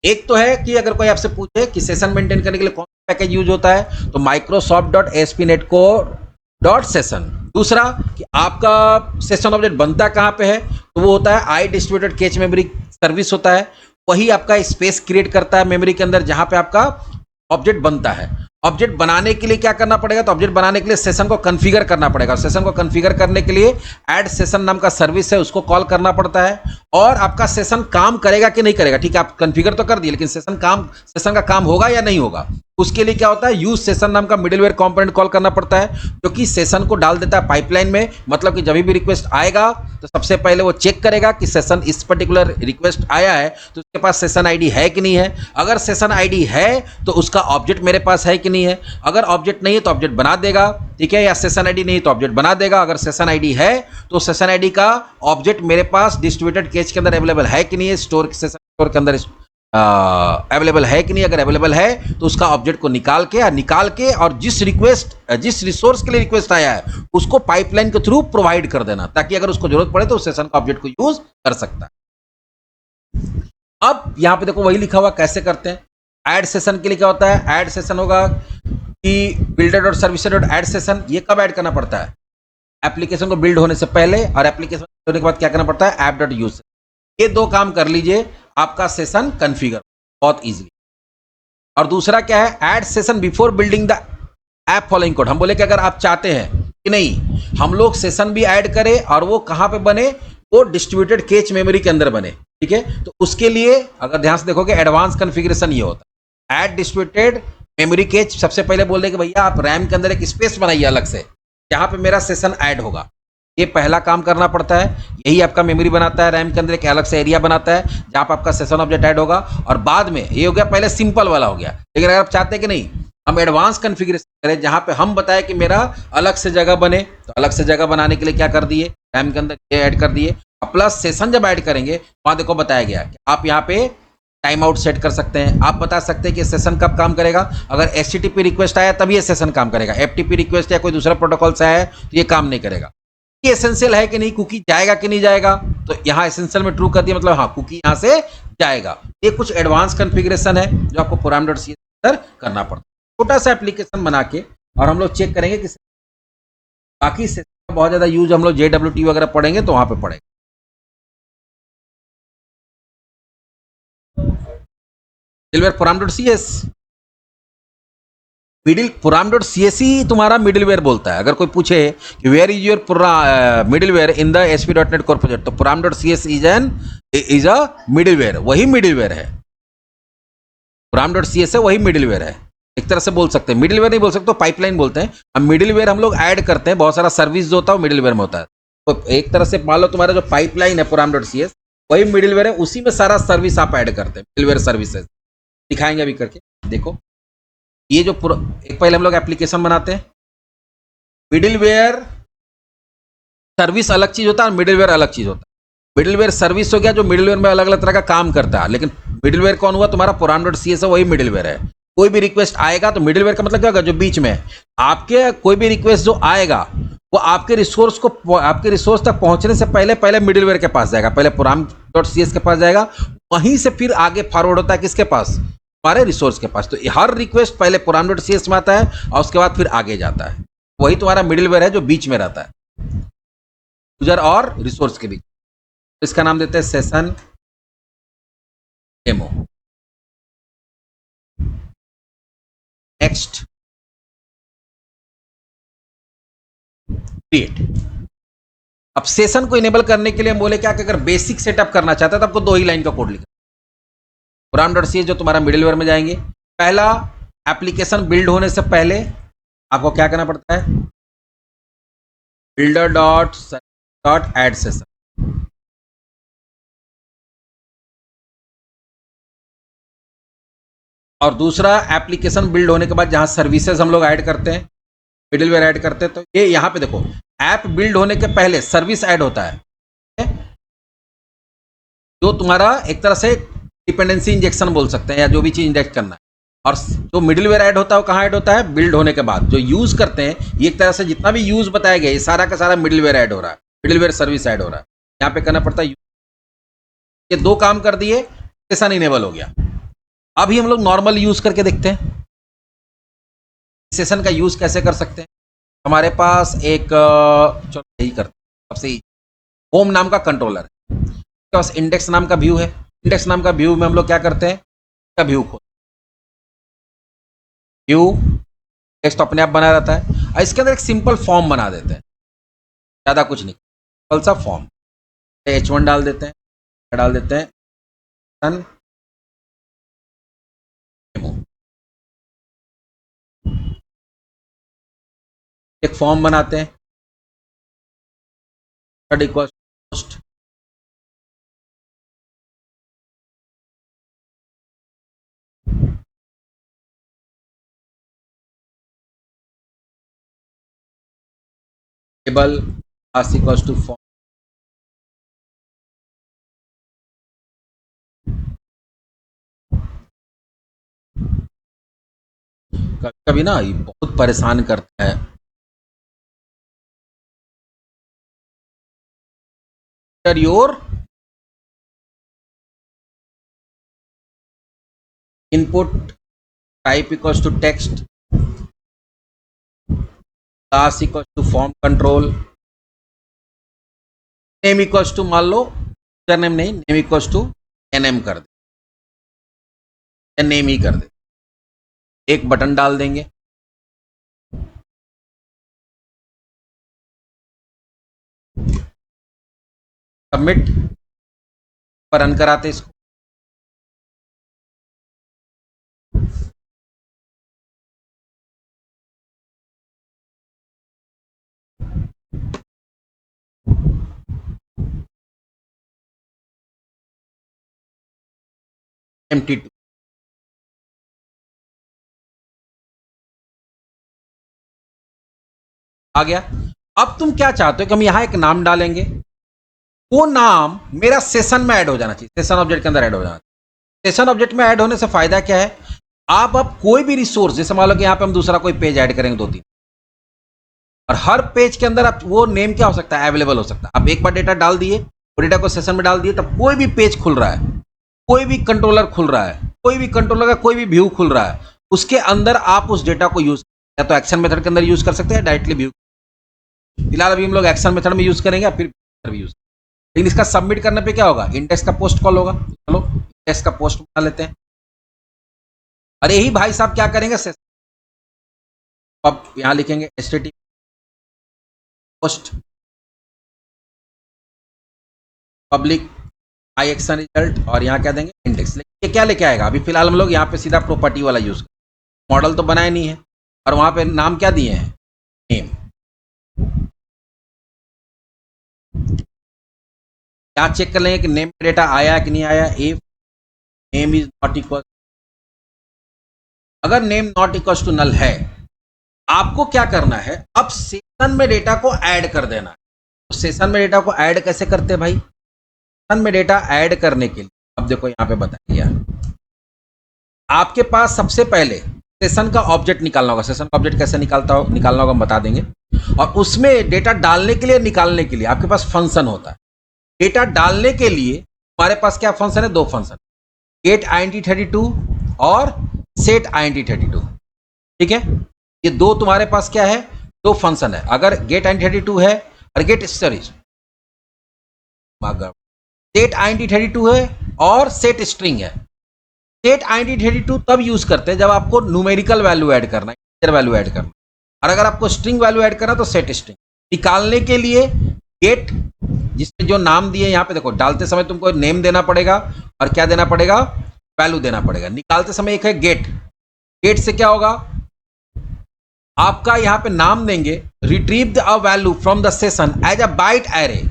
एक तो है कि अगर कोई आपसे पूछे कि सेशन मेंटेन करने के लिए कौन सा पैकेज यूज होता है, तो Microsoft.ASP.NET Core.Session। दूसरा कि आपका सेशन ऑब्जेक्ट बनता कहाँ पे है, तो वो होता है आई डिस्ट्रीब्यूटेड केच मेमोरी सर्विस होता है, वही आपका स्पेस क्रिएट करता है मेमोरी के अंदर जहां पे आपका ऑब्जेक्ट बनता है। ऑब्जेक्ट बनाने के लिए क्या करना पड़ेगा, तो ऑब्जेक्ट बनाने के लिए सेशन को कॉन्फ़िगर करना पड़ेगा। सेशन को कॉन्फ़िगर करने के लिए ऐड सेशन नाम का सर्विस है, उसको कॉल करना पड़ता है। और आपका सेशन काम करेगा कि नहीं करेगा, ठीक है, आप कॉन्फ़िगर तो कर दिए, लेकिन सेशन का काम होगा या नहीं होगा, उसके लिए क्या होता है, यूज सेशन नाम का मिडिलवेयर कंपोनेंट कॉल करना पड़ता है, जो कि सेशन को डाल देता है पाइपलाइन में। मतलब कि जब भी रिक्वेस्ट आएगा तो सबसे पहले वो चेक करेगा कि सेशन इस पर्टिकुलर रिक्वेस्ट आया है तो उसके पास सेशन आईडी है कि नहीं है। अगर सेशन आईडी है तो उसका ऑब्जेक्ट मेरे पास है कि नहीं है। अगर ऑब्जेक्ट नहीं है तो ऑब्जेक्ट बना देगा, ठीक है, या सेशन आईडी नहीं तो ऑब्जेक्ट बना देगा। अगर सेशन आईडी है तो सेशन आईडी का ऑब्जेक्ट मेरे पास डिस्ट्रीब्यूटेड केच के अंदर अवेलेबल है कि नहीं है, सेशन स्टोर के अंदर अवेलेबल है कि नहीं। अगर अवेलेबल है तो उसका ऑब्जेक्ट को निकाल के और जिस रिसोर्स के लिए रिक्वेस्ट आया है उसको पाइपलाइन के थ्रू प्रोवाइड कर देना, ताकि अगर उसको जरूरत पड़े तो उस सेशन का ऑब्जेक्ट को यूज कर सकता है। अब यहां पे देखो वही लिखा हुआ कैसे करते हैं। ऐड सेशन के लिए क्या होता है, ऐड सेशन होगा कि builder.services.add सेशन, ये कब ऐड करना पड़ता है, एप्लीकेशन को बिल्ड होने से पहले, और एप्लीकेशन होने के बाद क्या करना पड़ता है, app.use। ये दो काम कर लीजिए, आपका सेशन कॉन्फ़िगर बहुत इजीली। और दूसरा क्या है, add session before building the app following code, हम बोले कि अगर आप चाहते हैं कि नहीं हम लोग सेशन भी ऐड करें और वो कहाँ पे बने, वो डिस्ट्रीब्यूटेड कैच मेमोरी के अंदर बने, ठीक है। तो उसके लिए अगर ध्यान से देखोगे एडवांस कॉन्फ़िगरेशन ये होता है, ऐड डिस्ट्रीब्यूटेड मेमोरी कैच। सबसे पहले बोल दे कि भैया आप रैम के अंदर एक स्पेस बनाइए अलग से, जहाँ पे मेरा सेशन ऐड होगा। ये पहला काम करना पड़ता है, यही आपका मेमोरी बनाता है, रैम के अंदर एक अलग से एरिया बनाता है जहाँ पर आपका सेशन ऑब्जेक्ट ऐड होगा। और बाद में ये हो गया, पहले सिंपल वाला हो गया। लेकिन अगर आप चाहते हैं कि नहीं हम एडवांस कॉन्फ़िगरेशन करें जहाँ पे हम बताएं कि मेरा अलग से जगह बने, तो अलग से जगह बनाने के लिए क्या कर दिए, रैम के अंदर ये ऐड कर दिए। प्लस सेशन जब ऐड करेंगे वहाँ देखो बताया गया कि आप यहाँ पे टाइम आउट सेट कर सकते हैं। आप बता सकते हैं कि सेशन कब काम करेगा, अगर HTTP रिक्वेस्ट आया तभी ये सेशन काम करेगा, FTP रिक्वेस्ट या कोई दूसरा प्रोटोकॉल से आया तो ये काम नहीं करेगा। ये एसेंशियल है कि नहीं, कुकी जाएगा कि नहीं जाएगा, तो यहाँ एसेंशियल में ट्रू कर दिया, मतलब हाँ कुकी यहाँ से जाएगा। ये कुछ एडवांस कॉन्फ़िगरेशन है जो आपको program.cs अंदर करना पड़ता है। छोटा सा एप्लीकेशन बना के और हम लोग चेक करेंगे कि बाकी से बहुत ज़्यादा यूज हम लोग JWT वगैरह पढ़ेंगे तो वहाँ पे पढ़ेंगे। मिडिलवेयर program.cs, program.cs ही तुम्हारा मिडिलवेयर बोलता है। अगर कोई पूछे कि where is your middleware in the ASP.NET core project, तो program.cs इज अ मिडिलवेयर, वही मिडिलवेयर है। program.cs है वही मिडिलवेयर है, एक तरह से बोल सकते हैं। मिडिलवेयर नहीं बोल सकते, तो पाइपलाइन बोलते हैं। हम मिडिलवेयर हम लोग ऐड करते हैं, बहुत सारा सर्विस जो होता है वो मिडिलवेयर में होता है। तो एक तरह से मान लो तुम्हारा जो पाइपलाइन है program.cs वही मिडिलवेयर है, उसी में सारा सर्विस आप ऐड करते हैं, मिडिलवेयर सर्विसेज। दिखाएंगे अभी करके, देखो ये जो एक पहले हम लोग एप्लीकेशन बनाते हैं, मिडिलवेयर सर्विस अलग चीज होता है और मिडिलवेयर अलग चीज होता है। मिडिलवेयर सर्विस हो गया जो मिडिलवेयर में अलग अलग तरह का काम करता है, लेकिन मिडिलवेयर कौन हुआ, तुम्हारा program.cs है वही मिडिलवेयर है। कोई भी रिक्वेस्ट आएगा तो मिडिलवेयर का मतलब क्या होगा, जो बीच में आपके कोई भी रिक्वेस्ट जो आएगा वो आपके रिसोर्स तक पहुंचने से पहले पहले मिडिलवेयर के पास जाएगा, पहले program.cs के पास जाएगा, वहीं से फिर आगे फॉरवर्ड होता है किसके पास, हमारे रिसोर्स के पास। तो हर रिक्वेस्ट पहले program.cs में आता है और उसके बाद फिर आगे जाता है। वही तुम्हारा मिडिलवेयर है जो बीच में रहता है यूजर और रिसोर्स के बीच। इसका नाम देते हैं सेशन डेमो। Next create. अब सेशन को इनेबल करने के लिए हम बोले क्या कि अगर बेसिक सेटअप करना चाहता है तो आपको 2 ही लाइन का कोड लिखना। program.cs जो तुम्हारा मिडिलवेयर में जाएंगे, पहला एप्लीकेशन बिल्ड होने से पहले आपको क्या करना पड़ता है, builder.add session। और दूसरा एप्लीकेशन बिल्ड होने के बाद जहां सर्विसेज हम लोग ऐड करते हैं, मिडिलवेयर ऐड करते हैं, तो ये यहां पे देखो ऐप बिल्ड होने के पहले सर्विस ऐड होता है, जो तुम्हारा एक तरह से डिपेंडेंसी इंजेक्शन बोल सकते हैं या जो भी चीज इंजेक्ट करना है। और जो मिडिलवेयर ऐड होता है वो कहाँ ऐड होता है, बिल्ड होने के बाद। जो यूज करते हैं ये एक तरह से जितना भी यूज बताया गया ये सारा का सारा मिडिलवेयर ऐड हो रहा है, मिडिलवेयर सर्विस ऐड हो रहा है। यहाँ पे करना पड़ता है, ये 2 काम कर दिए, सेशन इनेबल हो गया। अभी हम लोग नॉर्मल यूज करके देखते हैं सेशन का यूज कैसे कर सकते हैं। हमारे पास एक चलो यही करते हैं, सबसे होम नाम का कंट्रोलर है, उसके पास इंडेक्स नाम का व्यू है। इंडेक्स नाम का व्यू में हम लोग क्या करते हैं, का व्यू खोल, व्यू टेक्स्ट अपने आप बना रहता है और इसके अंदर एक सिंपल फॉर्म बना देते हैं, ज़्यादा कुछ नहीं, सिंपल सा फॉर्म। H1 डाल देते हैं, डाल देते हैं एक फॉर्म बनाते हैं, पोस्ट टेबल टू फॉर्म। कभी ना ये बहुत परेशान करता है, your input type equals to text, class equals to form control, name equals to मान लो यूजर नेम नहीं, नेम इक्वल्स टू एनएम कर दे या नेम ही कर दे। एक बटन डाल देंगे, सबमिट पर रन कराते इसको। MT2 आ गया। अब तुम क्या चाहते हो कि हम यहां एक नाम डालेंगे, वो नाम मेरा सेशन में ऐड हो जाना चाहिए, सेशन ऑब्जेक्ट के अंदर ऐड हो जाना चाहिए। सेशन ऑब्जेक्ट में ऐड होने से फायदा क्या है, आप अब कोई भी रिसोर्स, जैसे मान लो कि यहां पे हम दूसरा कोई पेज ऐड करेंगे 2-3, और हर पेज के अंदर आप वो नेम क्या हो सकता है, अवेलेबल हो सकता है। आप एक बार डेटा डाल दिए, वो डेटा को सेशन में डाल दिए, तब कोई भी पेज खुल रहा है, कोई भी कंट्रोलर खुल रहा है, कोई भी कंट्रोलर का कोई भी व्यू खुल रहा है, उसके अंदर आप उस डेटा को यूज या तो एक्शन मेथड के अंदर यूज कर सकते हैं, डायरेक्टली व्यू। फिलहाल अभी हम लोग एक्शन मेथड में यूज करेंगे, फिर भी यूज। लेकिन इसका सबमिट करने पे क्या होगा, इंडेक्स का पोस्ट कॉल होगा। चलो इंडेक्स का पोस्ट बना लेते हैं, और यही भाई साहब क्या करेंगे, अब यहां लिखेंगे HTTP पोस्ट पब्लिक आई एक्शन रिजल्ट, और यहां क्या देंगे, इंडेक्स। लेकिन ये क्या लेके आएगा, अभी फिलहाल हम लोग यहाँ पे सीधा प्रॉपर्टी वाला यूज करें, मॉडल तो बनाया नहीं है, और वहां पे नाम क्या दिए हैं, नेम। क्या चेक कर लेंगे कि नेम डेटा आया कि नहीं आया, if name is not equal, अगर name not equal to null है, आपको क्या करना है, अब सेशन में डेटा को ऐड कर देना है। तो सेशन में डेटा को ऐड कैसे करते हैं भाई, सेशन में डेटा ऐड करने के लिए अब देखो यहां पे बताया गया, आपके पास सबसे पहले सेशन का ऑब्जेक्ट निकालना होगा। सेशन का ऑब्जेक्ट कैसे निकालना होगा हम बता देंगे, और उसमें डेटा डालने के लिए, निकालने के लिए आपके पास फंक्शन होता है। डेटा डालने के लिए हमारे पास क्या फंक्शन है, दो फंक्शन, गेट int32 और सेट int32। ठीक है, ये दो तुम्हारे पास क्या है, दो फंक्शन है। अगर गेट int32 है और गेट सेट int32 है और सेट स्ट्रिंग है। सेट int32 तब यूज करते हैं जब आपको न्यूमेरिकल वैल्यू ऐड करना है, इंटीजर वैल्यू ऐड करना है, और अगर आपको स्ट्रिंग वैल्यू ऐड करना तो सेट स्ट्रिंग। निकालने के लिए गेट, जिसमें जो नाम दिए यहां पे देखो, डालते समय तुमको नेम देना पड़ेगा और क्या देना पड़ेगा, वैल्यू देना पड़ेगा। निकालते समय एक है गेट, गेट से क्या होगा, आपका यहां पे नाम देंगे, retrieve a value from the session as a byte array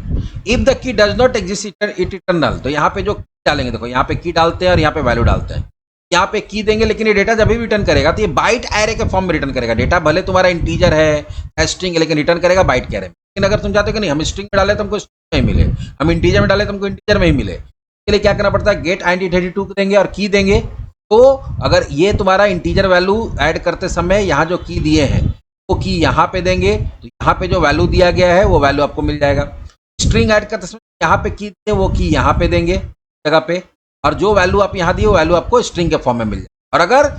if the key does not exist it eternal. तो यहां पे जो डालेंगे, देखो यहां पे की डालते हैं और यहां पे वैल्यू डालते हैं, यहां पे की देंगे, लेकिन ये डेटा जब भी रिटर्न करेगा तो ये बाइट एरे के फॉर्म में रिटर्न करेगा। डेटा भले तुम्हारा इंटीजर है, स्ट्रिंग है, लेकिन रिटर्न करेगा बाइट के एरे में। लेकिन अगर तुम चाहते हो कि नहीं हम स्ट्रिंग में डाले तो हमको स्ट्रिंग में मिले, हम इंटीजर में डाले तो हमको इंटीजर में ही मिले, इसके लिए क्या करना पड़ता है, गेट int32 देंगे और की देंगे। तो अगर ये तुम्हारा इंटीजर वैल्यू ऐड करते समय यहाँ जो की दिए हैं वो की यहाँ पे देंगे, तो यहाँ पे जो वैल्यू दिया गया है वो वैल्यू आपको मिल जाएगा। स्ट्रिंग ऐड करते समय यहाँ पे की दिए, वो की यहाँ पे देंगे जगह पे, और जो वैल्यू आप यहाँ दिए वो वैल्यू आपको स्ट्रिंग के फॉर्म में मिल जाए। और अगर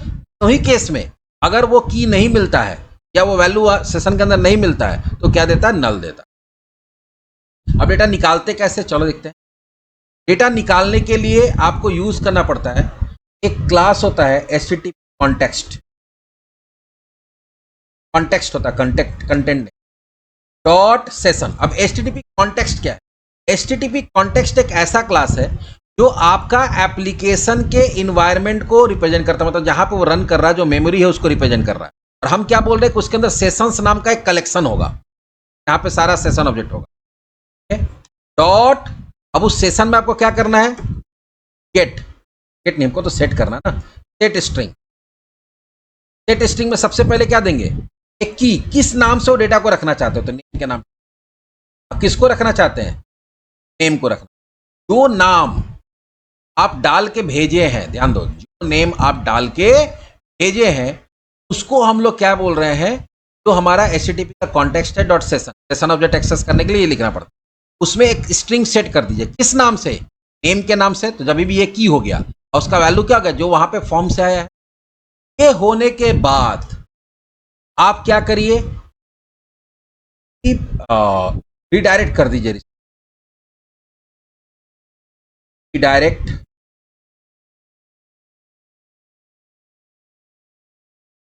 वही केस में अगर वो की नहीं मिलता है या वो वैल्यू सेशन के अंदर नहीं मिलता है तो क्या देता है, नल देता है। अब डेटा निकालते कैसे, चलो देखते हैं। डेटा निकालने के लिए आपको यूज करना पड़ता है, एक क्लास होता है HTTP कॉन्टेक्स्ट, कॉन्टेक्स्ट होता है, कंटेंट डॉट सेशन। अब HTTP कॉन्टेक्स्ट क्या है, HTTP कॉन्टेक्स्ट एक ऐसा क्लास है जो आपका एप्लीकेशन के इन्वायरमेंट को रिप्रेजेंट करता है, मतलब जहां पे वो रन कर रहा है, जो मेमोरी है उसको रिप्रेजेंट कर रहा है। और हम क्या बोल रहे हैं कि उसके अंदर सेशंस नाम का एक कलेक्शन होगा, यहाँ पे सारा सेशन ऑब्जेक्ट होगा, डॉट। अब उस सेशन में आपको क्या करना है, गेट, गेट नेम को तो सेट करना ना, सेट स्ट्रिंग। सेट स्ट्रिंग में सबसे पहले क्या देंगे, एक की, किस नाम से वो डेटा को रखना चाहते हो, तो नेम के नाम। किसको रखना चाहते हैं, नेम को रखना। जो नाम आप डाल के भेजे हैं, ध्यान दो, जो नेम आप डाल के भेजे हैं उसको हम लोग क्या बोल रहे हैं, तो हमारा HTTP का कॉन्टेक्स्ट है dot session, session object access करने के लिए ये लिखना पड़ता है। उसमें एक स्ट्रिंग सेट कर दीजिए, किस नाम से, नेम के नाम से। तो जब भी ये की हो गया और उसका वैल्यू क्या हो गया, जो वहां पे फॉर्म से आया है। ये होने के बाद आप क्या करिए, रिडायरेक्ट कर दीजिए, रिडायरेक्ट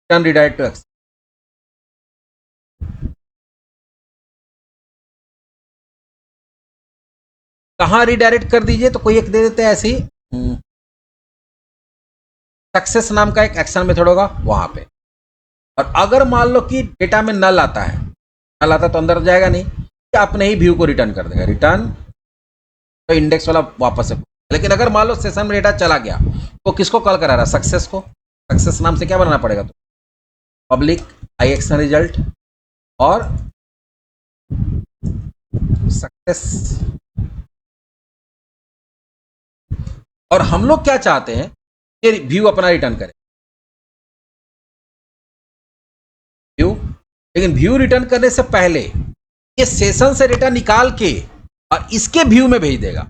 रिडायरेक्ट टू एक्सेस। कहाँ रिडायरेक्ट कर दीजिए, तो कोई एक दे देते हैं ऐसे ही, सक्सेस नाम का एक एक्शन मेथड होगा वहां पे। और अगर मान लो कि डेटा में नल आता है, नल आता तो अंदर जाएगा नहीं, या अपने ही व्यू को रिटर्न कर देगा, रिटर्न तो इंडेक्स वाला वापस से। लेकिन अगर मान लो सेशन में डेटा चला गया तो किसको कॉल करा रहा है, सक्सेस को। सक्सेस नाम से क्या बनाना पड़ेगा, तो पब्लिक आई एक्शन रिजल्ट और सक्सेस। और हम लोग क्या चाहते हैं कि व्यू अपना रिटर्न करे, व्यू। लेकिन व्यू रिटर्न करने से पहले ये सेशन से डेटा निकाल के और इसके व्यू में भेज देगा।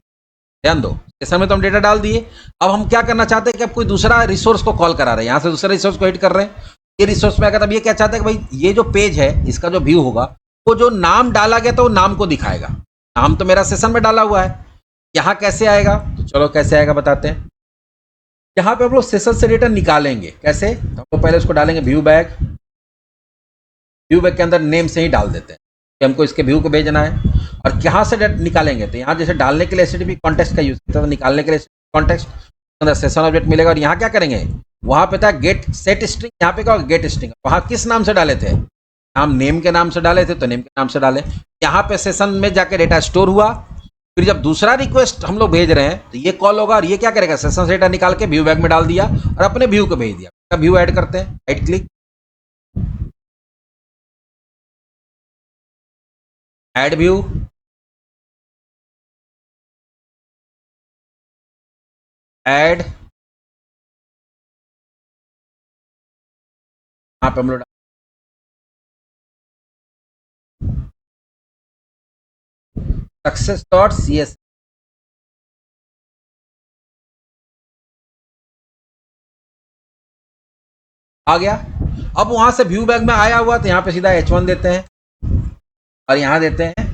ध्यान दो, सेशन में तो हम डेटा डाल दिए, अब हम क्या करना चाहते हैं कि अब कोई दूसरा रिसोर्स को कॉल करा रहे हैं, यहां से दूसरे रिसोर्स को हिट कर रहे हैं, ये रिसोर्स में आएगा। तब ये क्या चाहते हैं कि भाई ये जो पेज है इसका जो व्यू होगा, वो जो नाम डाला गया था वो नाम को दिखाएगा। नाम तो मेरा सेशन में डाला हुआ है, यहां कैसे आएगा, तो चलो कैसे आएगा बताते हैं। यहां पे हम लोग सेशन से डेटा निकालेंगे, कैसे, तो हम लोग पहले उसको डालेंगे व्यू बैग, व्यू बैग के अंदर नेम से ही डाल देते हैं कि हमको इसके व्यू को भेजना है। और कहाँ से निकालेंगे, तो यहाँ जैसे डालने के लिए एचटीटीपी कॉन्टेक्स्ट का यूज करते हैं, तो निकालने के लिए कॉन्टेक्स्ट अंदर सेशन ऑब्जेक्ट मिलेगा। और यहाँ क्या करेंगे, वहां पे था गेट सेट स्ट्रिंग, यहाँ पे क्या गेट स्ट्रिंग, वहां किस नाम से डाले थे, हम नेम के नाम से डाले थे तो नेम के नाम से डाले। यहाँ पे सेशन में जाके डेटा स्टोर हुआ, फिर जब दूसरा रिक्वेस्ट हम लोग भेज रहे हैं तो ये कॉल होगा और ये क्या करेगा, सेशन से डेटा निकाल के व्यू बैग में डाल दिया और अपने व्यू को भेज दिया। व्यू ऐड करते हैं, right click, add view, add, यहाँ पे हम लोग सक्सेस डॉट सी एस आ गया। अब वहां से व्यू बैग में आया हुआ तो यहाँ पे सीधा H1 देते हैं और यहां देते हैं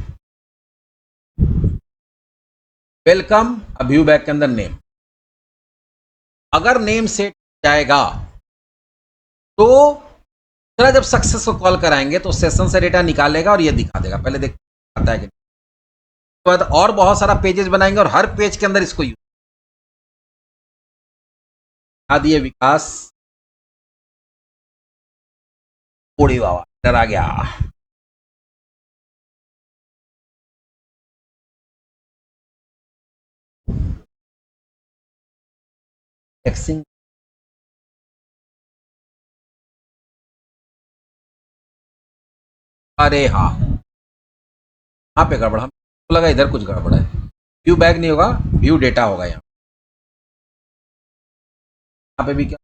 वेलकम, व्यू बैग के अंदर नेम। अगर नेम सेट जाएगा तो जरा जब सक्सेस को कॉल कराएंगे तो सेशन से डेटा निकालेगा और ये दिखा देगा। पहले देख आता है कि तो बाद और बहुत सारा पेजेस बनाएंगे और हर पेज के अंदर इसको यूज दिए। विकास उड़ी बाबा डर आ गया, टेक्सिंग, अरे हाँ यहाँ पे गड़बड़, हमको लगा इधर कुछ गड़बड़ है। व्यू बैग नहीं होगा, व्यू डेटा होगा। यहाँ पे भी क्या,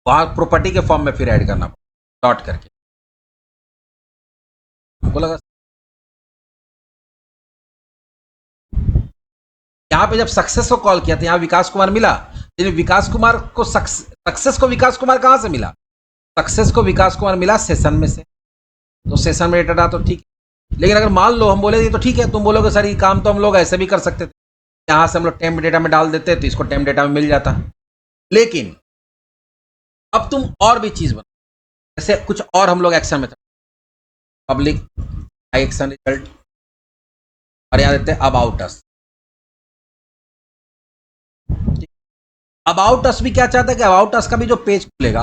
वहां प्रॉपर्टी के फॉर्म में फिर ऐड करना डॉट करके, हमको लगा यहाँ पे जब सक्सेस को कॉल किया तो यहाँ विकास कुमार मिला, लेकिन विकास कुमार को सक्सेस को विकास कुमार कहाँ से मिला, सक्सेस को विकास कुमार मिला सेशन में से। तो सेशन में डेटा तो ठीक है, लेकिन अगर मान लो हम बोले तो ठीक है, तुम बोलोगे सर ये काम तो हम लोग ऐसे भी कर सकते थे, यहाँ से हम लोग टेम्प डेटा में डाल देते तो इसको टेम्प डेटा में मिल जाता। लेकिन अब तुम और भी चीज बना, जैसे कुछ और हम लोग एक्शन में पब्लिक आई एक्शन रिजल्ट और यहाँ देते हैं अबाउट अस। अबाउट अस भी क्या चाहता है कि अबाउट अस का भी जो पेज खुलेगा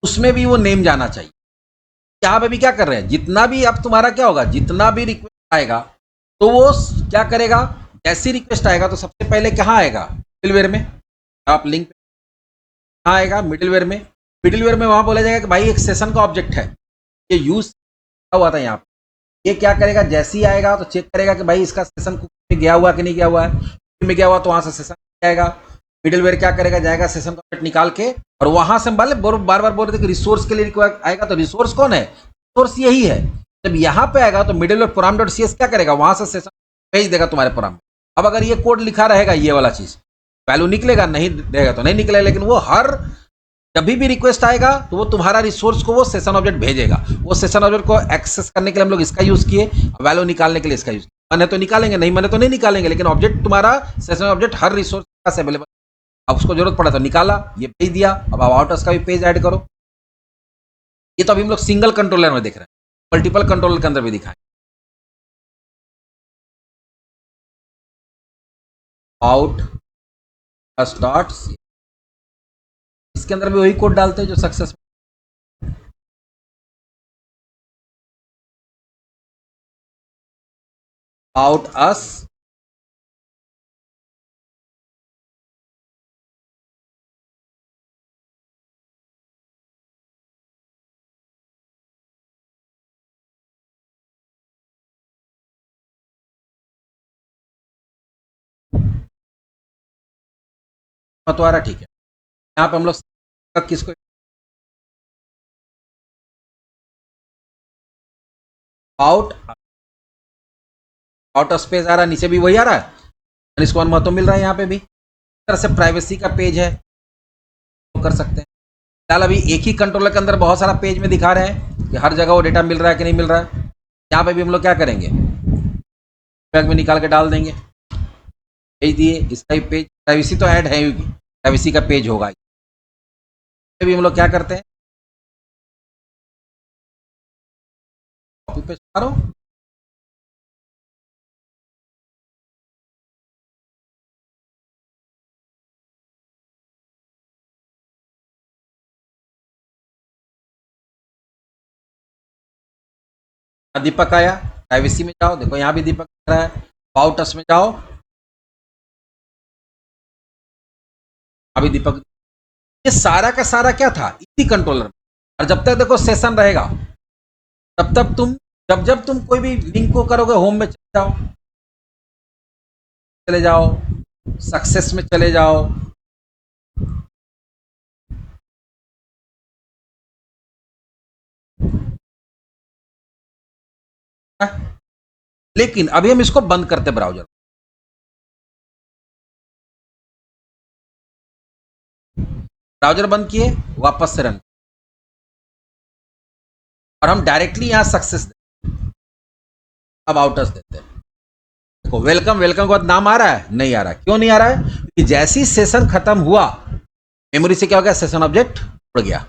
उसमें भी वो नेम जाना चाहिए। यहाँ पे भी क्या कर रहे हैं, जितना भी अब तुम्हारा क्या होगा, जितना भी रिक्वेस्ट आएगा तो वो क्या करेगा, जैसी रिक्वेस्ट आएगा तो सबसे पहले कहाँ आएगा, मिडिलवेयर में। आप लिंक कहाँ आएगा, मिडिलवेयर में। मिडिलवेयर में वहां बोला जाएगा कि भाई एक सेशन का ऑब्जेक्ट है, ये यूज हुआ था यहाँ पे। ये क्या करेगा, जैसे ही आएगा तो चेक करेगा कि भाई इसका सेशन में गया हुआ कि नहीं गया हुआ है, में गया हुआ तो वहां से सेशन जाएगा। मिडिलवेयर क्या करेगा, जाएगा सेशन का ऑब्जेक्ट निकाल के और वहां से बार बार बोल रहे थे कि रिसोर्स के लिए आएगा, तो रिसोर्स कौन है, रिसोर्स यही है। जब यहाँ पे आएगा तो मिडिलवेयर प्रोग्राम डॉट सी क्या करेगा, वहां से सेशन भेज देगा तुम्हारे प्रोग्राम में। अब अगर ये कोड लिखा रहेगा ये वाला चीज, वैल्यू निकलेगा, नहीं रहेगा तो नहीं निकलेगा, लेकिन वो हर जब भी रिक्वेस्ट आएगा तो वो तुम्हारा रिसोर्स को वो सेशन ऑब्जेक्ट भेजेगा। वो सेशन ऑब्जेक्ट को एक्सेस करने के लिए हम लोग इसका यूज किए, वैल्यू निकालने के लिए इसका यूज किया। मने तो निकालेंगे, नहीं मने तो नहीं निकालेंगे, लेकिन ऑब्जेक्ट तुम्हारा सेशन ऑब्जेक्ट हर रिसोर्स के पास अवेलेबल। अब उसको जरूरत पड़ा तो निकाला, ये भेज दिया। अब अबाउट अस का भी पेज ऐड करो। ये तो अभी हम लोग सिंगल कंट्रोलर में देख रहे हैं। मल्टीपल कंट्रोलर के अंदर भी दिखाएं। आउट अस डॉट, इसके अंदर भी वही कोड डालते हैं जो सक्सेस। आउट अस मतवारा, ठीक है। यहाँ पे हम लोग किसको, आउट आउट ऑफ स्पेस आ रहा है, नीचे भी वही आ रहा है, इसको अनुमति मिल रहा है यहाँ पे भी। इस तरह से प्राइवेसी का पेज है, तो कर सकते हैं। फिलहाल अभी एक ही कंट्रोलर के अंदर बहुत सारा पेज में दिखा रहे हैं कि हर जगह वो डेटा मिल रहा है कि नहीं मिल रहा है। यहाँ पे भी हम लोग क्या करेंगे, बैग में निकाल के डाल देंगे, भेज दिए। इसका भी पेज प्राइवेसी तो ऐड है ही, प्राइवेसी का पेज होगा। भी हम लोग क्या करते हैं, कॉपी पेस्ट करो, दीपक आया, प्राइवेसी में जाओ, देखो यहाँ भी दीपक आ रहा है। अबाउट अस में जाओ, अभी दीपक। ये सारा का सारा क्या था, इसी कंट्रोलर में। और जब तक देखो सेशन रहेगा, तब तक तुम जब जब तुम कोई भी लिंक को करोगे, होम में चले जाओ, सक्सेस में चले जाओ, लेकिन अभी हम इसको बंद करते ब्राउजर। ब्राउजर बंद किए, वापस से रन, और हम डायरेक्टली यहां सक्सेस अब आउटर्स देते हैं। देखो वेलकम, वेलकम के बाद नाम आ रहा है, नहीं आ रहा है। क्यों नहीं आ रहा है, कि जैसे ही सेशन खत्म हुआ, मेमोरी से क्या हो गया, सेशन ऑब्जेक्ट उड़ गया।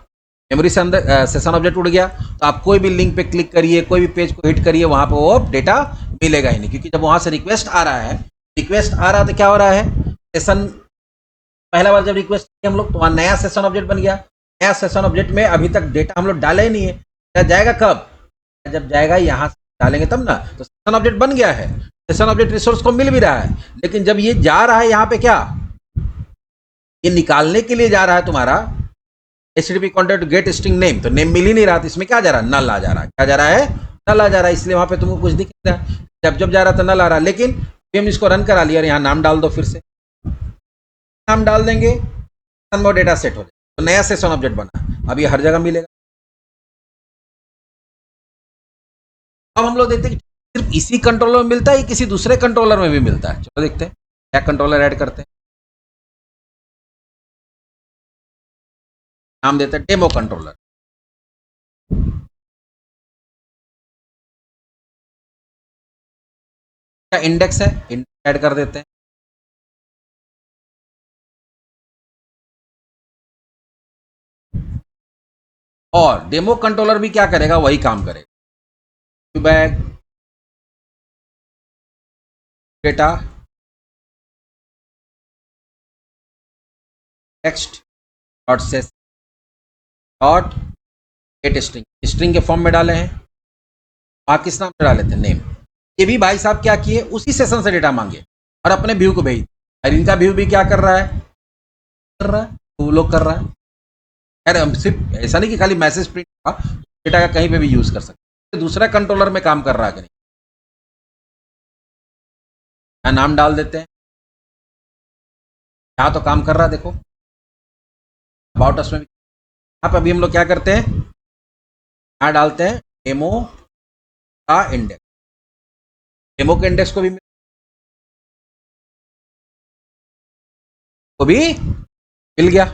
मेमोरी से अंदर सेशन ऑब्जेक्ट उड़ गया, तो आप कोई भी लिंक पे क्लिक करिए, कोई भी पेज को हिट करिए, वहां पे वो डेटा मिलेगा ही नहीं, क्योंकि जब वहां से रिक्वेस्ट आ रहा है, तो क्या हो रहा है, सेशन पहला बार जब रिक्वेस्ट किया हम लोग, तो वहां नया सेशन ऑब्जेक्ट बन गया। नया सेशन ऑब्जेक्ट में अभी तक डेटा हम लोग डाले ही नहीं है, जाएगा कब, जब जाएगा यहां से डालेंगे तब ना। तो सेशन ऑब्जेक्ट बन गया है, सेशन ऑब्जेक्ट रिसोर्स को मिल भी रहा है, लेकिन जब ये जा रहा है यहाँ पे क्या, ये निकालने के लिए जा रहा है तुम्हारा HTTP contact gate string name, तो नेम मिल ही नहीं रहा, तो इसमें क्या जा रहा है, नल आ जा रहा है। क्या जा रहा है, नल आ जा रहा है, इसलिए वहां पे तुमको कुछ दिख रहा है। जब जब जा रहा था नल आ रहा है, लेकिन हम इसको रन करा लिया और यहाँ नाम डाल दो, फिर से नाम डाल देंगे, डेटा सेट हो जाए, तो नया सेशन ऑब्जेक्ट बना, अब ये हर जगह मिलेगा। अब हम लोग देखते हैं कि सिर्फ इसी कंट्रोलर में मिलता है, किसी दूसरे कंट्रोलर में भी मिलता है। चलो देखते हैं क्या कंट्रोलर ऐड करते हैं। नाम देते हैं डेमो कंट्रोलर। क्या इंडेक्स है, इंडेक्स ऐड कर देते हैं। और डेमो कंट्रोलर भी क्या करेगा, वही काम करेगा। Bag data text dot cess dot gate string, string के फॉर्म में डाले हैं, वहां किस नाम से डाले थे, नेम। ये भी भाई साहब क्या किए, उसी सेशन से डेटा मांगे और अपने व्यू को भेज, और इनका व्यू भी क्या कर रहा है, वो लोग कर रहा है। यार हम सिर्फ ऐसा नहीं कि खाली मैसेज प्रिंट का, डेटा का कहीं पे भी यूज कर सकते, दूसरा कंट्रोलर में काम कर रहा है कि नहीं। नाम डाल देते हैं, यहाँ तो काम कर रहा है, देखो अबाउट अस में भी। यहाँ पे अभी हम लोग क्या करते हैं, यहाँ डालते हैं डेमो का इंडेक्स, डेमो के इंडेक्स को भी मिल गया।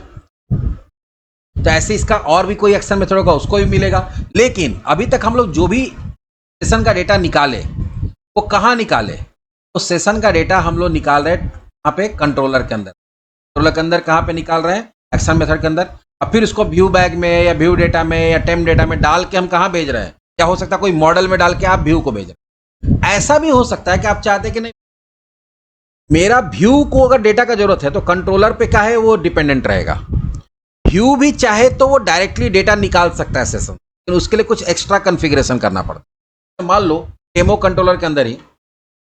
तो ऐसे इसका और भी कोई एक्शन मेथड होगा, उसको भी मिलेगा। लेकिन अभी तक हम लोग जो भी सेशन का डेटा निकाले, वो कहाँ निकाले, तो सेशन का डेटा हम लोग निकाल रहे हैं यहाँ पे कंट्रोलर के अंदर। कंट्रोलर के अंदर कहाँ पे निकाल रहे हैं, एक्शन मेथड के अंदर। अब फिर उसको व्यू बैग में या व्यू डेटा में या टेम डेटा में डाल के हम कहाँ भेज रहे हैं, या हो सकता है कोई मॉडल में डाल के आप व्यू को भेज रहे हैं। ऐसा भी हो सकता है कि आप चाहते हैं कि नहीं, मेरा व्यू को अगर डेटा का जरूरत है तो कंट्रोलर पे क्या है वो डिपेंडेंट रहेगा। व्यू भी चाहे तो वो डायरेक्टली डेटा निकाल सकता है सेशन, लेकिन उसके लिए कुछ एक्स्ट्रा कॉन्फ़िगरेशन करना पड़ता है। मान लो डेमो कंट्रोलर के अंदर ही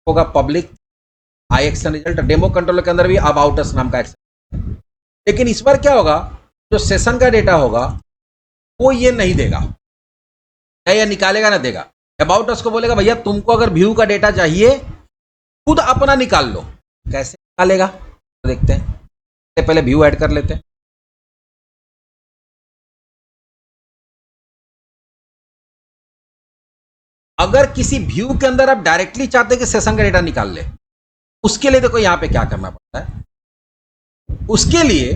होगा पब्लिक आई एक्शन रिजल्ट, डेमो कंट्रोलर के अंदर भी अबाउट अस नाम का एक्शन, लेकिन इस बार क्या होगा, जो सेशन का डेटा होगा वो ये नहीं देगा, या निकालेगा ना देगा। अबाउट अस को बोलेगा भैया तुमको अगर व्यू का डेटा चाहिए खुद अपना निकाल लो। कैसे निकालेगा तो देखते हैं, पहले व्यू ऐड कर लेते हैं। अगर किसी व्यू के अंदर आप डायरेक्टली चाहते हैं कि सेशन का डेटा निकाल ले, उसके लिए देखो यहां पे क्या करना पड़ता है। उसके लिए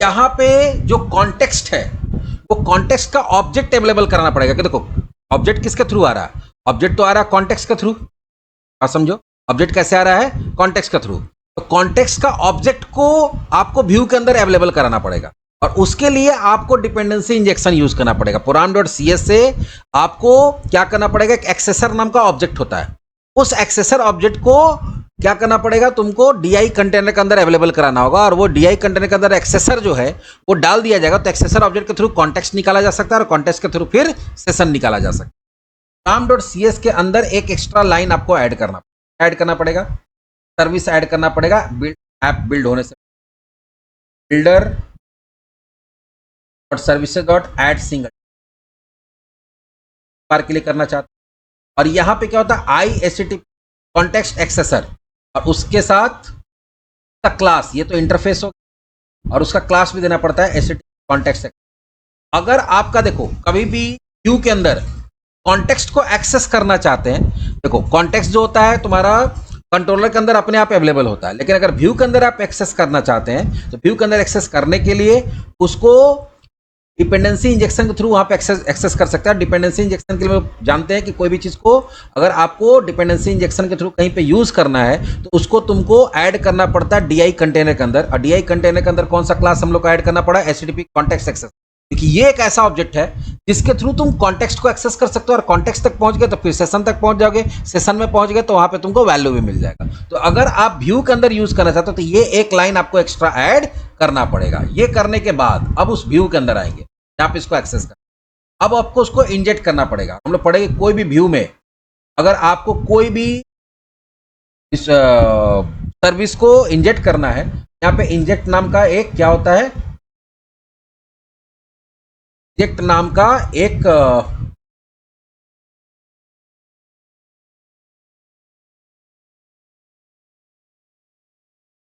यहां पे जो कॉन्टेक्स्ट है वो कॉन्टेक्स्ट का ऑब्जेक्ट अवेलेबल कराना पड़ेगा। कि देखो ऑब्जेक्ट किसके थ्रू आ रहा है, ऑब्जेक्ट तो आ रहा है कॉन्टेक्स्ट के थ्रू। आप समझो ऑब्जेक्ट कैसे आ रहा है, कॉन्टेक्स्ट के थ्रू। तो कॉन्टेक्स्ट का ऑब्जेक्ट को आपको व्यू के अंदर अवेलेबल कराना पड़ेगा, और उसके लिए आपको डिपेंडेंसी इंजेक्शन यूज करना पड़ेगा। puran.cs से आपको क्या करना पड़ेगा, एक एक्सेसर नाम का ऑब्जेक्ट होता है, उस एक्सेसर ऑब्जेक्ट को क्या करना पड़ेगा, तुमको DI कंटेनर के अंदर अवेलेबल कराना होगा, और वो DI कंटेनर के अंदर एक्सेसर जो है वो डाल दिया जाएगा। तो एक्सेसर ऑब्जेक्ट के थ्रू कॉन्टेक्स्ट निकाला जा सकता है, और कॉन्टेक्स्ट के थ्रू फिर सेशन निकाला जा सकता है। puran.cs के अंदर एक एक्स्ट्रा लाइन आपको ऐड करना पड़ेगा, सर्विस ऐड करना पड़ेगा। ऐप बिल्ड होने से बिल्डर और सर्विसेज डॉट ऐड सिंगल बार के लिए करना चाहते हैं। और यहां पे क्या होता है, ISTP कॉन्टेक्स्ट एक्सेसर, और उसके साथ का क्लास, ये तो इंटरफेस हो, और उसका क्लास भी देना पड़ता है STP कॉन्टेक्स्ट। अगर आपका देखो कभी भी व्यू के अंदर कॉन्टेक्स्ट को एक्सेस करना चाहते हैं, देखो कॉन्टेक्स्ट जो होता है तुम्हारा कंट्रोलर के अंदर अपने आप अवेलेबल होता है, लेकिन अगर व्यू के अंदर आप एक्सेस करना चाहते हैं तो व्यू के अंदर एक्सेस करने के लिए उसको डिपेंडेंसी इंजेक्शन के थ्रू वहां पे एक्सेस कर सकता है। डिपेंडेंसी इंजेक्शन के लिए जानते हैं कि कोई भी चीज को अगर आपको डिपेंडेंसी इंजेक्शन के थ्रू कहीं पे यूज करना है तो उसको तुमको ऐड करना पड़ता है DI कंटेनर के अंदर। और DI कंटेनर के अंदर कौन सा क्लास हम लोग को ऐड करना पड़ा, HTTP कॉन्टेक्स्ट एक्सेस, क्योंकि ये एक ऐसा ऑब्जेक्ट है जिसके थ्रू तुम कॉन्टेक्स्ट को एक्सेस कर सकते हो, और कॉन्टेक्स्ट तक पहुंच गए तो फिर सेशन तक पहुंच जाओगे, सेशन में पहुंच गए तो वहां पे तुमको वैल्यू भी मिल जाएगा। तो अगर आप व्यू के अंदर यूज करना चाहते हो तो ये एक लाइन आपको एक्स्ट्रा ऐड करना पड़ेगा। ये करने के बाद अब उस व्यू के अंदर आएंगे, आप इसको एक्सेस कर, अब आपको उसको इंजेक्ट करना पड़ेगा। हम लोग पढ़ेंगे कोई भी व्यू में अगर आपको कोई भी इस सर्विस को इंजेक्ट करना है, यहाँ पे इंजेक्ट नाम का एक क्या होता है, इंजेक्ट नाम का एक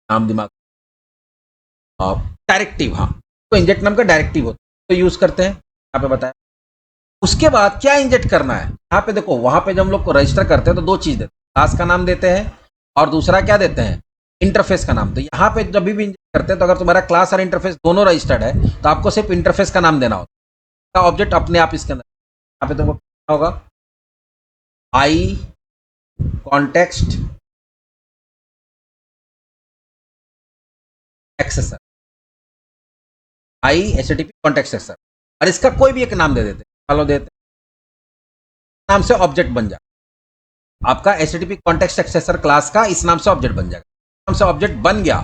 नाम दिमाग, डायरेक्टिव, हाँ तो इंजेक्ट नाम का डायरेक्टिव होता है, तो यूज करते हैं यहाँ पे बताया। उसके बाद क्या इंजेक्ट करना है, यहाँ पे देखो वहां पे जब हम लोग को रजिस्टर करते हैं तो दो चीज देते हैं, क्लास का नाम देते हैं और दूसरा क्या देते हैं, इंटरफेस का नाम। तो यहाँ पे जब भी इंजेक्ट करते हैं तो अगर तुम्हारा क्लास और इंटरफेस दोनों रजिस्टर्ड है तो आपको सिर्फ इंटरफेस का नाम देना होता है, ऑब्जेक्ट अपने आप इसके अंदर। यहाँ पे तुमको क्या होगा, आई कॉन्टेक्स्ट एक्सेसर, HTTP कॉन्टेक्स्ट एक्सेसर, और इसका कोई भी एक नाम दे देते, हेलो देते, नाम से ऑब्जेक्ट बन जाए आपका HTTP कॉन्टेक्स्ट एक्सेसर क्लास का, इस नाम से ऑब्जेक्ट बन जाएगा। नाम से ऑब्जेक्ट बन गया,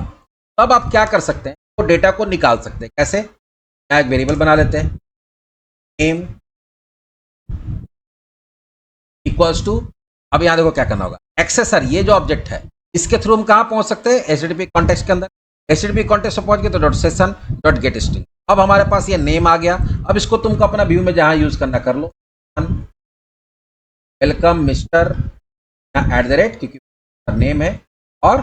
तब आप क्या कर सकते हैं, वो डेटा को निकाल सकते हैं। कैसे, यहाँ एक वेरिएबल बना लेते हैं, नेम इक्वल्स टू, अब यहाँ देखो क्या करना होगा, एक्सेसर ये जो ऑब्जेक्ट है इसके थ्रू हम कहाँ पहुंच सकते हैं, HTTP कॉन्टेक्स्ट के अंदर। HTTP कॉन्टेक्स्ट में पहुंच गए तो dot session dot gate string, अब हमारे पास ये नेम आ गया। अब इसको तुमको अपना व्यू में जहां यूज करना कर लो, वेलकम मिस्टर @ क्योंकि नेम है, और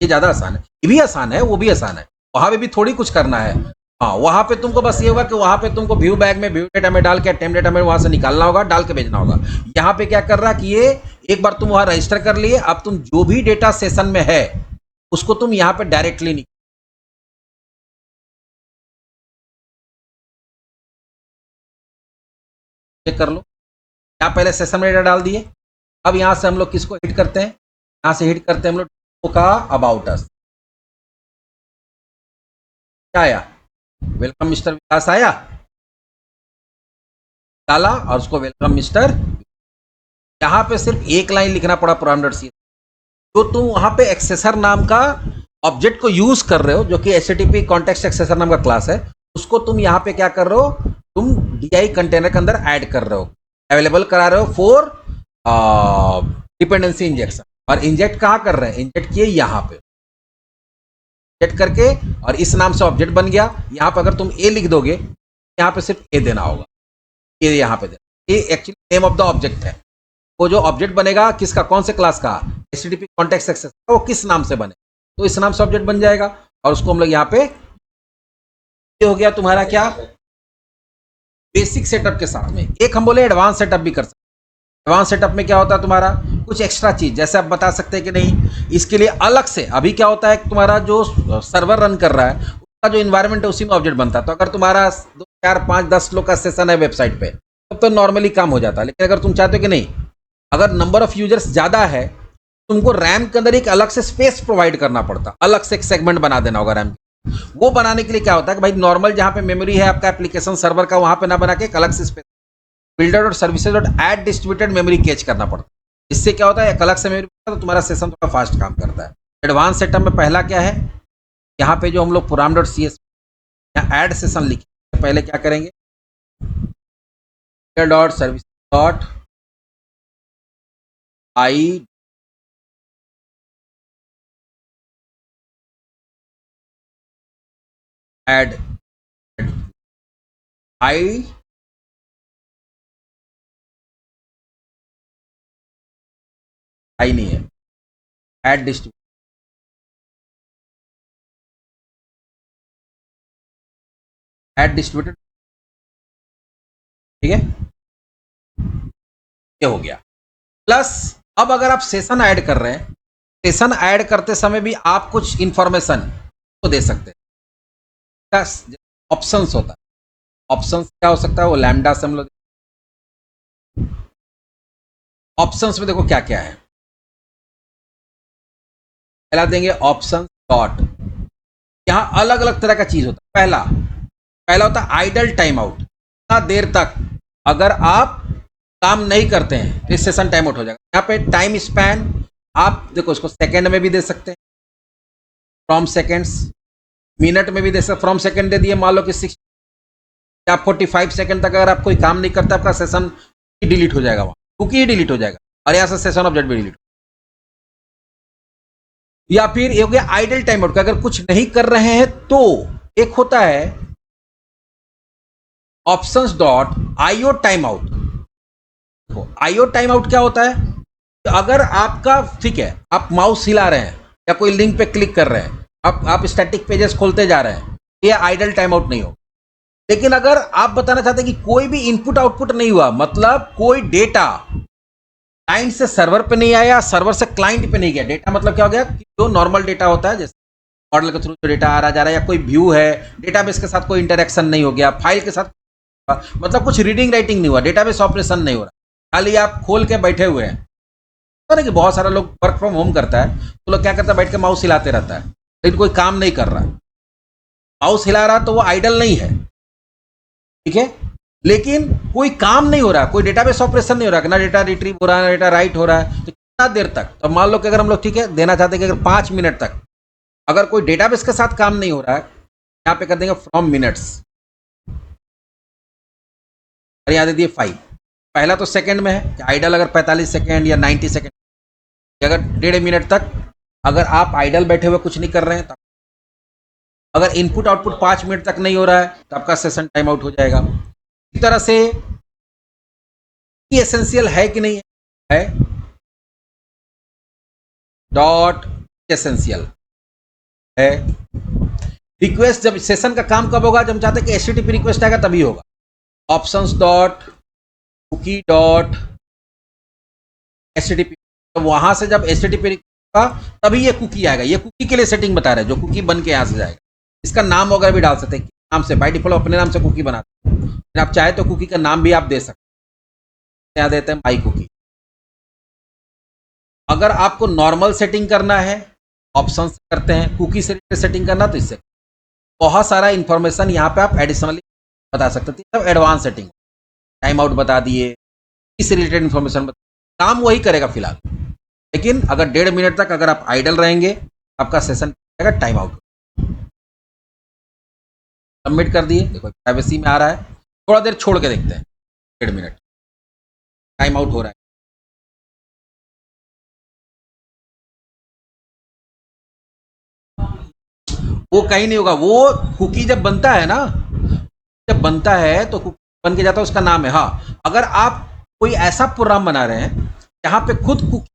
ये ज्यादा आसान है, ये भी आसान है वो भी आसान है, वहां पे भी थोड़ी कुछ करना है। हाँ वहां पे तुमको बस ये होगा कि वहां पे तुमको व्यू बैग में व्यू डेटा में डाल के टेम डेटा में वहां से निकालना होगा, डाल के भेजना होगा। यहाँ पे क्या कर रहा है कि ये एक बार तुम वहां रजिस्टर कर लिए, अब तुम जो भी डेटा सेशन में है उसको तुम यहाँ पे डायरेक्टली नहीं कर लो। यहाँ पहले सेशन में डेटा डाल दिए, अब यहाँ से हम लोग किसको हिट करते हैं, यहाँ से हिट करते हैं हम लोग का अबाउट अस, क्या आया वेलकम मिस्टर विकास आया, डाला और उसको वेलकम मिस्टर। यहाँ पे सिर्फ एक लाइन लिखना पड़ा प्रोग्राम डॉट सी। तो तुम वहां पे एक्सेसर नाम का ऑब्जेक्ट को यूज कर रहे हो, जो कि HTTP कॉन्टेक्स्ट एक्सेसर नाम का क्लास है, उसको तुम यहाँ पे क्या कर रहे हो, तुम DI कंटेनर के अंदर ऐड कर रहे हो, अवेलेबल करा रहे हो फॉर डिपेंडेंसी इंजेक्शन। और इंजेक्ट कहाँ कर रहे हैं, इंजेक्ट किए यहाँ पे, इंजेक्ट करके और इस नाम से ऑब्जेक्ट बन गया। यहाँ पे अगर तुम ए लिख दोगे, यहाँ पे सिर्फ ए देना होगा, ए यहाँ पे देना। ये actually name of the object है। वो जो ऑब्जेक्ट बनेगा किसका, कौन से क्लास का, HTTP कॉन्टेक्स्ट एक्सेस, वो किस नाम से बने, तो इस नाम से ऑब्जेक्ट बन जाएगा। और उसको हम लोग यहाँ पे, ये हो गया तुम्हारा क्या, बेसिक सेटअप के साथ में। एक हम बोले एडवांस सेटअप भी कर सकते। एडवांस सेटअप में क्या होता है तुम्हारा, कुछ एक्स्ट्रा चीज, जैसे आप बता सकते हैं कि नहीं, इसके लिए अलग से अभी क्या होता है, तुम्हारा जो सर्वर रन कर रहा है उसका जो इन्वायरमेंट है उसी में ऑब्जेक्ट बनता है। तो अगर तुम्हारा 2, 4, 5, 10 लोग का सेशन है वेबसाइट पे, तब तो नॉर्मली काम हो जाता है। लेकिन अगर तुम चाहते हो कि नहीं, अगर नंबर ऑफ यूजर्स ज्यादा है, तुमको रैम के अंदर एक अलग से स्पेस प्रोवाइड करना पड़ता, अलग से एक सेगमेंट बना देना होगा रैम। वो बनाने के लिए क्या होता है कि भाई नॉर्मल जहां पे मेमोरी है आपका एप्लीकेशन सर्वर का, वहां पे ना बना के एक अलग से स्पेस बिल्डर और सर्विसेज और ऐड डिस्ट्रीब्यूटेड मेमोरी कैच करना पड़ता है। इससे क्या होता है, एक अलग से मेमोरी, तो तुम्हारा सेशन थोड़ा फास्ट काम करता है। एडवांस सेटअप में पहला क्या है, यहाँ पे जो हम लोग program dot C S add session लिखे, पहले क्या करेंगे, dot service dot I add I I नहीं है, ऐड डिस्ट्रीब्यूट, ऐड डिस्ट्रीब्यूटेड, ठीक है, ये हो गया। प्लस अब अगर आप सेशन ऐड कर रहे हैं, सेशन ऐड करते समय भी आप कुछ इंफॉर्मेशन को दे सकते हैं, ऑप्शंस होता है। ऑप्शंस क्या हो सकता है, वो लैम्डा से हम लोग, ऑप्शंस में देखो क्या क्या है, पहला देंगे ऑप्शन डॉट, यहां अलग अलग तरह का चीज होता है। पहला होता है आइडल टाइम आउट, कितना देर तक अगर आप काम नहीं करते हैं तो सेशन टाइम आउट हो जाएगा। यहाँ पे टाइम स्पैन आप देखो, इसको सेकंड में भी दे सकते हैं, फ्रॉम सेकंड्स, मिनट में भी दे सकते, फ्रॉम सेकंड दे दिए, मान लो कि 60 या 45 सेकंड तक अगर आप कोई काम नहीं करता, आपका सेशन डिलीट हो जाएगा, वहां कुकी ही डिलीट हो जाएगा, और यहाँ से सेशन ऑब्जेक्ट भी डिलीट। या फिर ये हो गया आइडल टाइम आउट, अगर कुछ नहीं कर रहे हैं तो एक होता है options dot IO time out. IO time out क्या होता है, तो अगर आपका ठीक है, आप माउस हिला रहे हैं या कोई लिंक पे क्लिक कर रहे हैं, आप स्टैटिक पेजेस खोलते जा रहे हैं, ये आइडल टाइम आउट नहीं हो। लेकिन अगर आप बताना चाहते हैं कि कोई भी इनपुट आउटपुट नहीं हुआ, मतलब कोई डेटा क्लाइंट से सर्वर पे नहीं आया, सर्वर से क्लाइंट पे नहीं गया, डेटा मतलब क्या हो गया, जो नॉर्मल डेटा होता है, जैसे मॉडल के थ्रू जो डेटा आ रहा जा रहा है, या कोई व्यू है, डेटाबेस के साथ कोई इंटरेक्शन नहीं हो गया, फाइल के साथ मतलब कुछ रीडिंग राइटिंग नहीं हुआ, डेटाबेस ऑपरेशन नहीं हो रहा, खाली आप खोल के बैठे हुए हैं। तो ना कि बहुत सारा लोग वर्क फ्रॉम होम करता है, तो लोग क्या करता है, बैठ के माउस हिलाते रहता है, लेकिन कोई काम नहीं कर रहा है। माउस हिला रहा तो वो आइडल नहीं है, ठीक है, लेकिन कोई काम नहीं हो रहा, कोई डेटाबेस ऑपरेशन नहीं हो रहा, ना डेटा रिट्रीव हो रहा है, ना डेटा राइट हो रहा है, तो कितना देर तक, तो मान लो कि अगर हम लोग ठीक है देना चाहते हैं कि अगर 5 मिनट तक अगर कोई डेटाबेस के साथ काम नहीं हो रहा है, यहाँ पे कर देंगे फ्रॉम मिनट्स, और यहाँ दे दिए 5। पहला तो सेकंड में है कि आइडल अगर 45 सेकंड या 90 सेकंड, अगर 1.5 मिनट तक अगर आप आइडल बैठे हुए कुछ नहीं कर रहे हैं, तब अगर इनपुट आउटपुट 5 मिनट तक नहीं हो रहा है, तो आपका सेशन टाइम आउट हो जाएगा। इस तरह से एसेंशियल है कि नहीं है, डॉट एसेंशियल है। रिक्वेस्ट जब सेशन का काम कब होगा, जब हम चाहते हैं कि HTTP रिक्वेस्ट आएगा तभी होगा। Options dot cookie dot HTTP, तो वहां से जब HTTP का तभी ये कुकी आएगा। ये कुकी के लिए सेटिंग बता रहे हैं, जो कुकी बन के यहां से जाएगा। इसका नाम वगैरह भी डाल सकते हैं, नाम से बाय डिफॉल्ट अपने नाम से कुकी बनाते हैं, आप चाहे तो कुकी का नाम भी आप दे सकते हैं, यहाँ देते हैं माई कुकी। अगर आपको नॉर्मल सेटिंग करना है, ऑप्शन करते हैं, कुकी से सेटिंग करना तो इससे बहुत सारा इंफॉर्मेशन यहाँ पे आप एडिशनली बता सकते थे, तब एडवांस सेटिंग, टाइम आउट बता दिए, इससे रिलेटेड इन्फॉर्मेशन काम वही करेगा फिलहाल। लेकिन अगर 1.5 मिनट तक अगर आप आइडल रहेंगे, आपका सेशन टाइम आउट। सबमिट कर दिए, देखो प्राइवेसी में आ रहा है, थोड़ा देर छोड़ के देखते हैं, 1.5 मिनट टाइम आउट हो रहा है। वो कहीं नहीं होगा, वो कुकी जब बनता है ना, जब बनता है तो कुकी बन के जाता है, उसका नाम है। हाँ, अगर आप कोई ऐसा प्रोग्राम बना रहे हैं जहाँ पे खुद कुकी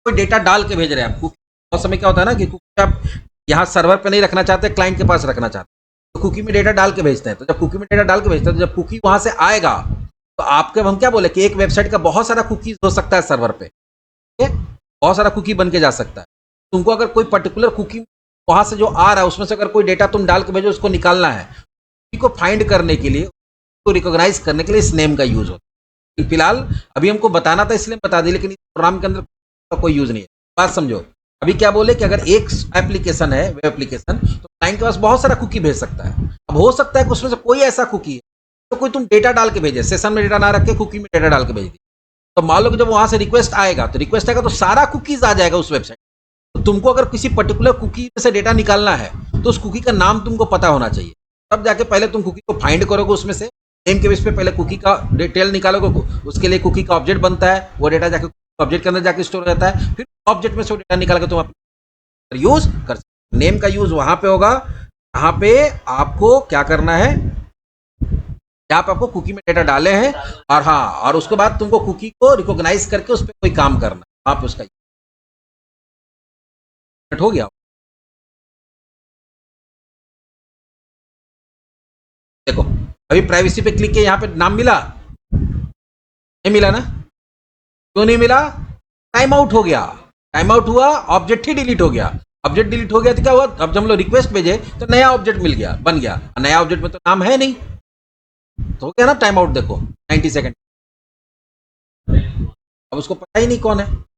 कोई डेटा डाल के भेज रहे हैं आप, कुकी बहुत समय क्या होता है ना कि कुकी आप यहाँ सर्वर पे नहीं रखना चाहते, क्लाइंट के पास रखना चाहते, तो कुकी में डेटा डाल के भेजते हैं। तो जब कुकी में डेटा डाल के भेजते हैं, तो जब कुकी वहां से आएगा, तो आपके हम क्या बोले कि एक वेबसाइट का बहुत सारा कुकीज हो सकता है सर्वर पे, बहुत सारा कुकी बन के जा सकता है। तुमको अगर कोई पर्टिकुलर कुकी वहां से जो आ रहा है उसमें से अगर कोई डेटा तुम डाल के भेजो, उसको निकालना है, कुकी को फाइंड करने के लिए, उसको रिकॉग्नाइज करने के लिए इस नेम का यूज होता है। फिलहाल अभी हमको बताना था इसलिए बता दी, लेकिन इस प्रोग्राम के अंदर का कोई यूज नहीं है। बात समझो, अभी क्या बोले कि अगर एक एप्लीकेशन है, वेब एप्लीकेशन, तो क्लाइंट के पास बहुत सारा कुकी भेज सकता है। अब हो सकता है कि उसमें से कोई ऐसा कुकी है तो कोई तुम डेटा डाल के भेजे, सेशन में डेटा ना रख के कुकी में डेटा डाल के भेज दी, तो मान लो कि जब वहां से रिक्वेस्ट आएगा, तो सारा कुकीज आ जाएगा उस वेबसाइट। तो तुमको अगर किसी पर्टिकुलर कुकी से डेटा निकालना है, तो उस कुकी का नाम तुमको पता होना चाहिए, तब जाके पहले तुम कुकी को फाइंड करोगे, उसमें से नेम के बेस पे पहले कुकी का डिटेल निकालोगे, उसके लिए कुकी का ऑब्जेक्ट बनता है, वो डेटा जाके ऑब्जेक्ट के अंदर जाके स्टोर हो जाता है, फिर ऑब्जेक्ट में से डेटा निकाल के तुम अपने यूज कर सकते। नेम का यूज वहां पे होगा जहां पे आपको क्या करना है, जहां पे आपको कुकी में डेटा डाले हैं, और हाँ, और उसके बाद तुमको कुकी को रिकॉग्नाइज करके उस पर कोई काम करना है, आप उसका हो गया। देखो अभी प्राइवेसी पे क्लिक किया, यहाँ पे नाम मिला नहीं, मिला ना? क्यों नहीं मिला? टाइम आउट हो गया, टाइम आउट हुआ, ऑब्जेक्ट ही डिलीट हो गया। ऑब्जेक्ट डिलीट हो गया तो क्या हुआ, अब जब हम लोग रिक्वेस्ट भेजे तो नया ऑब्जेक्ट मिल गया, बन गया, नया ऑब्जेक्ट में तो नाम है नहीं, तो हो गया ना टाइम आउट। देखो 90 सेकेंड, अब उसको पता ही नहीं कौन है।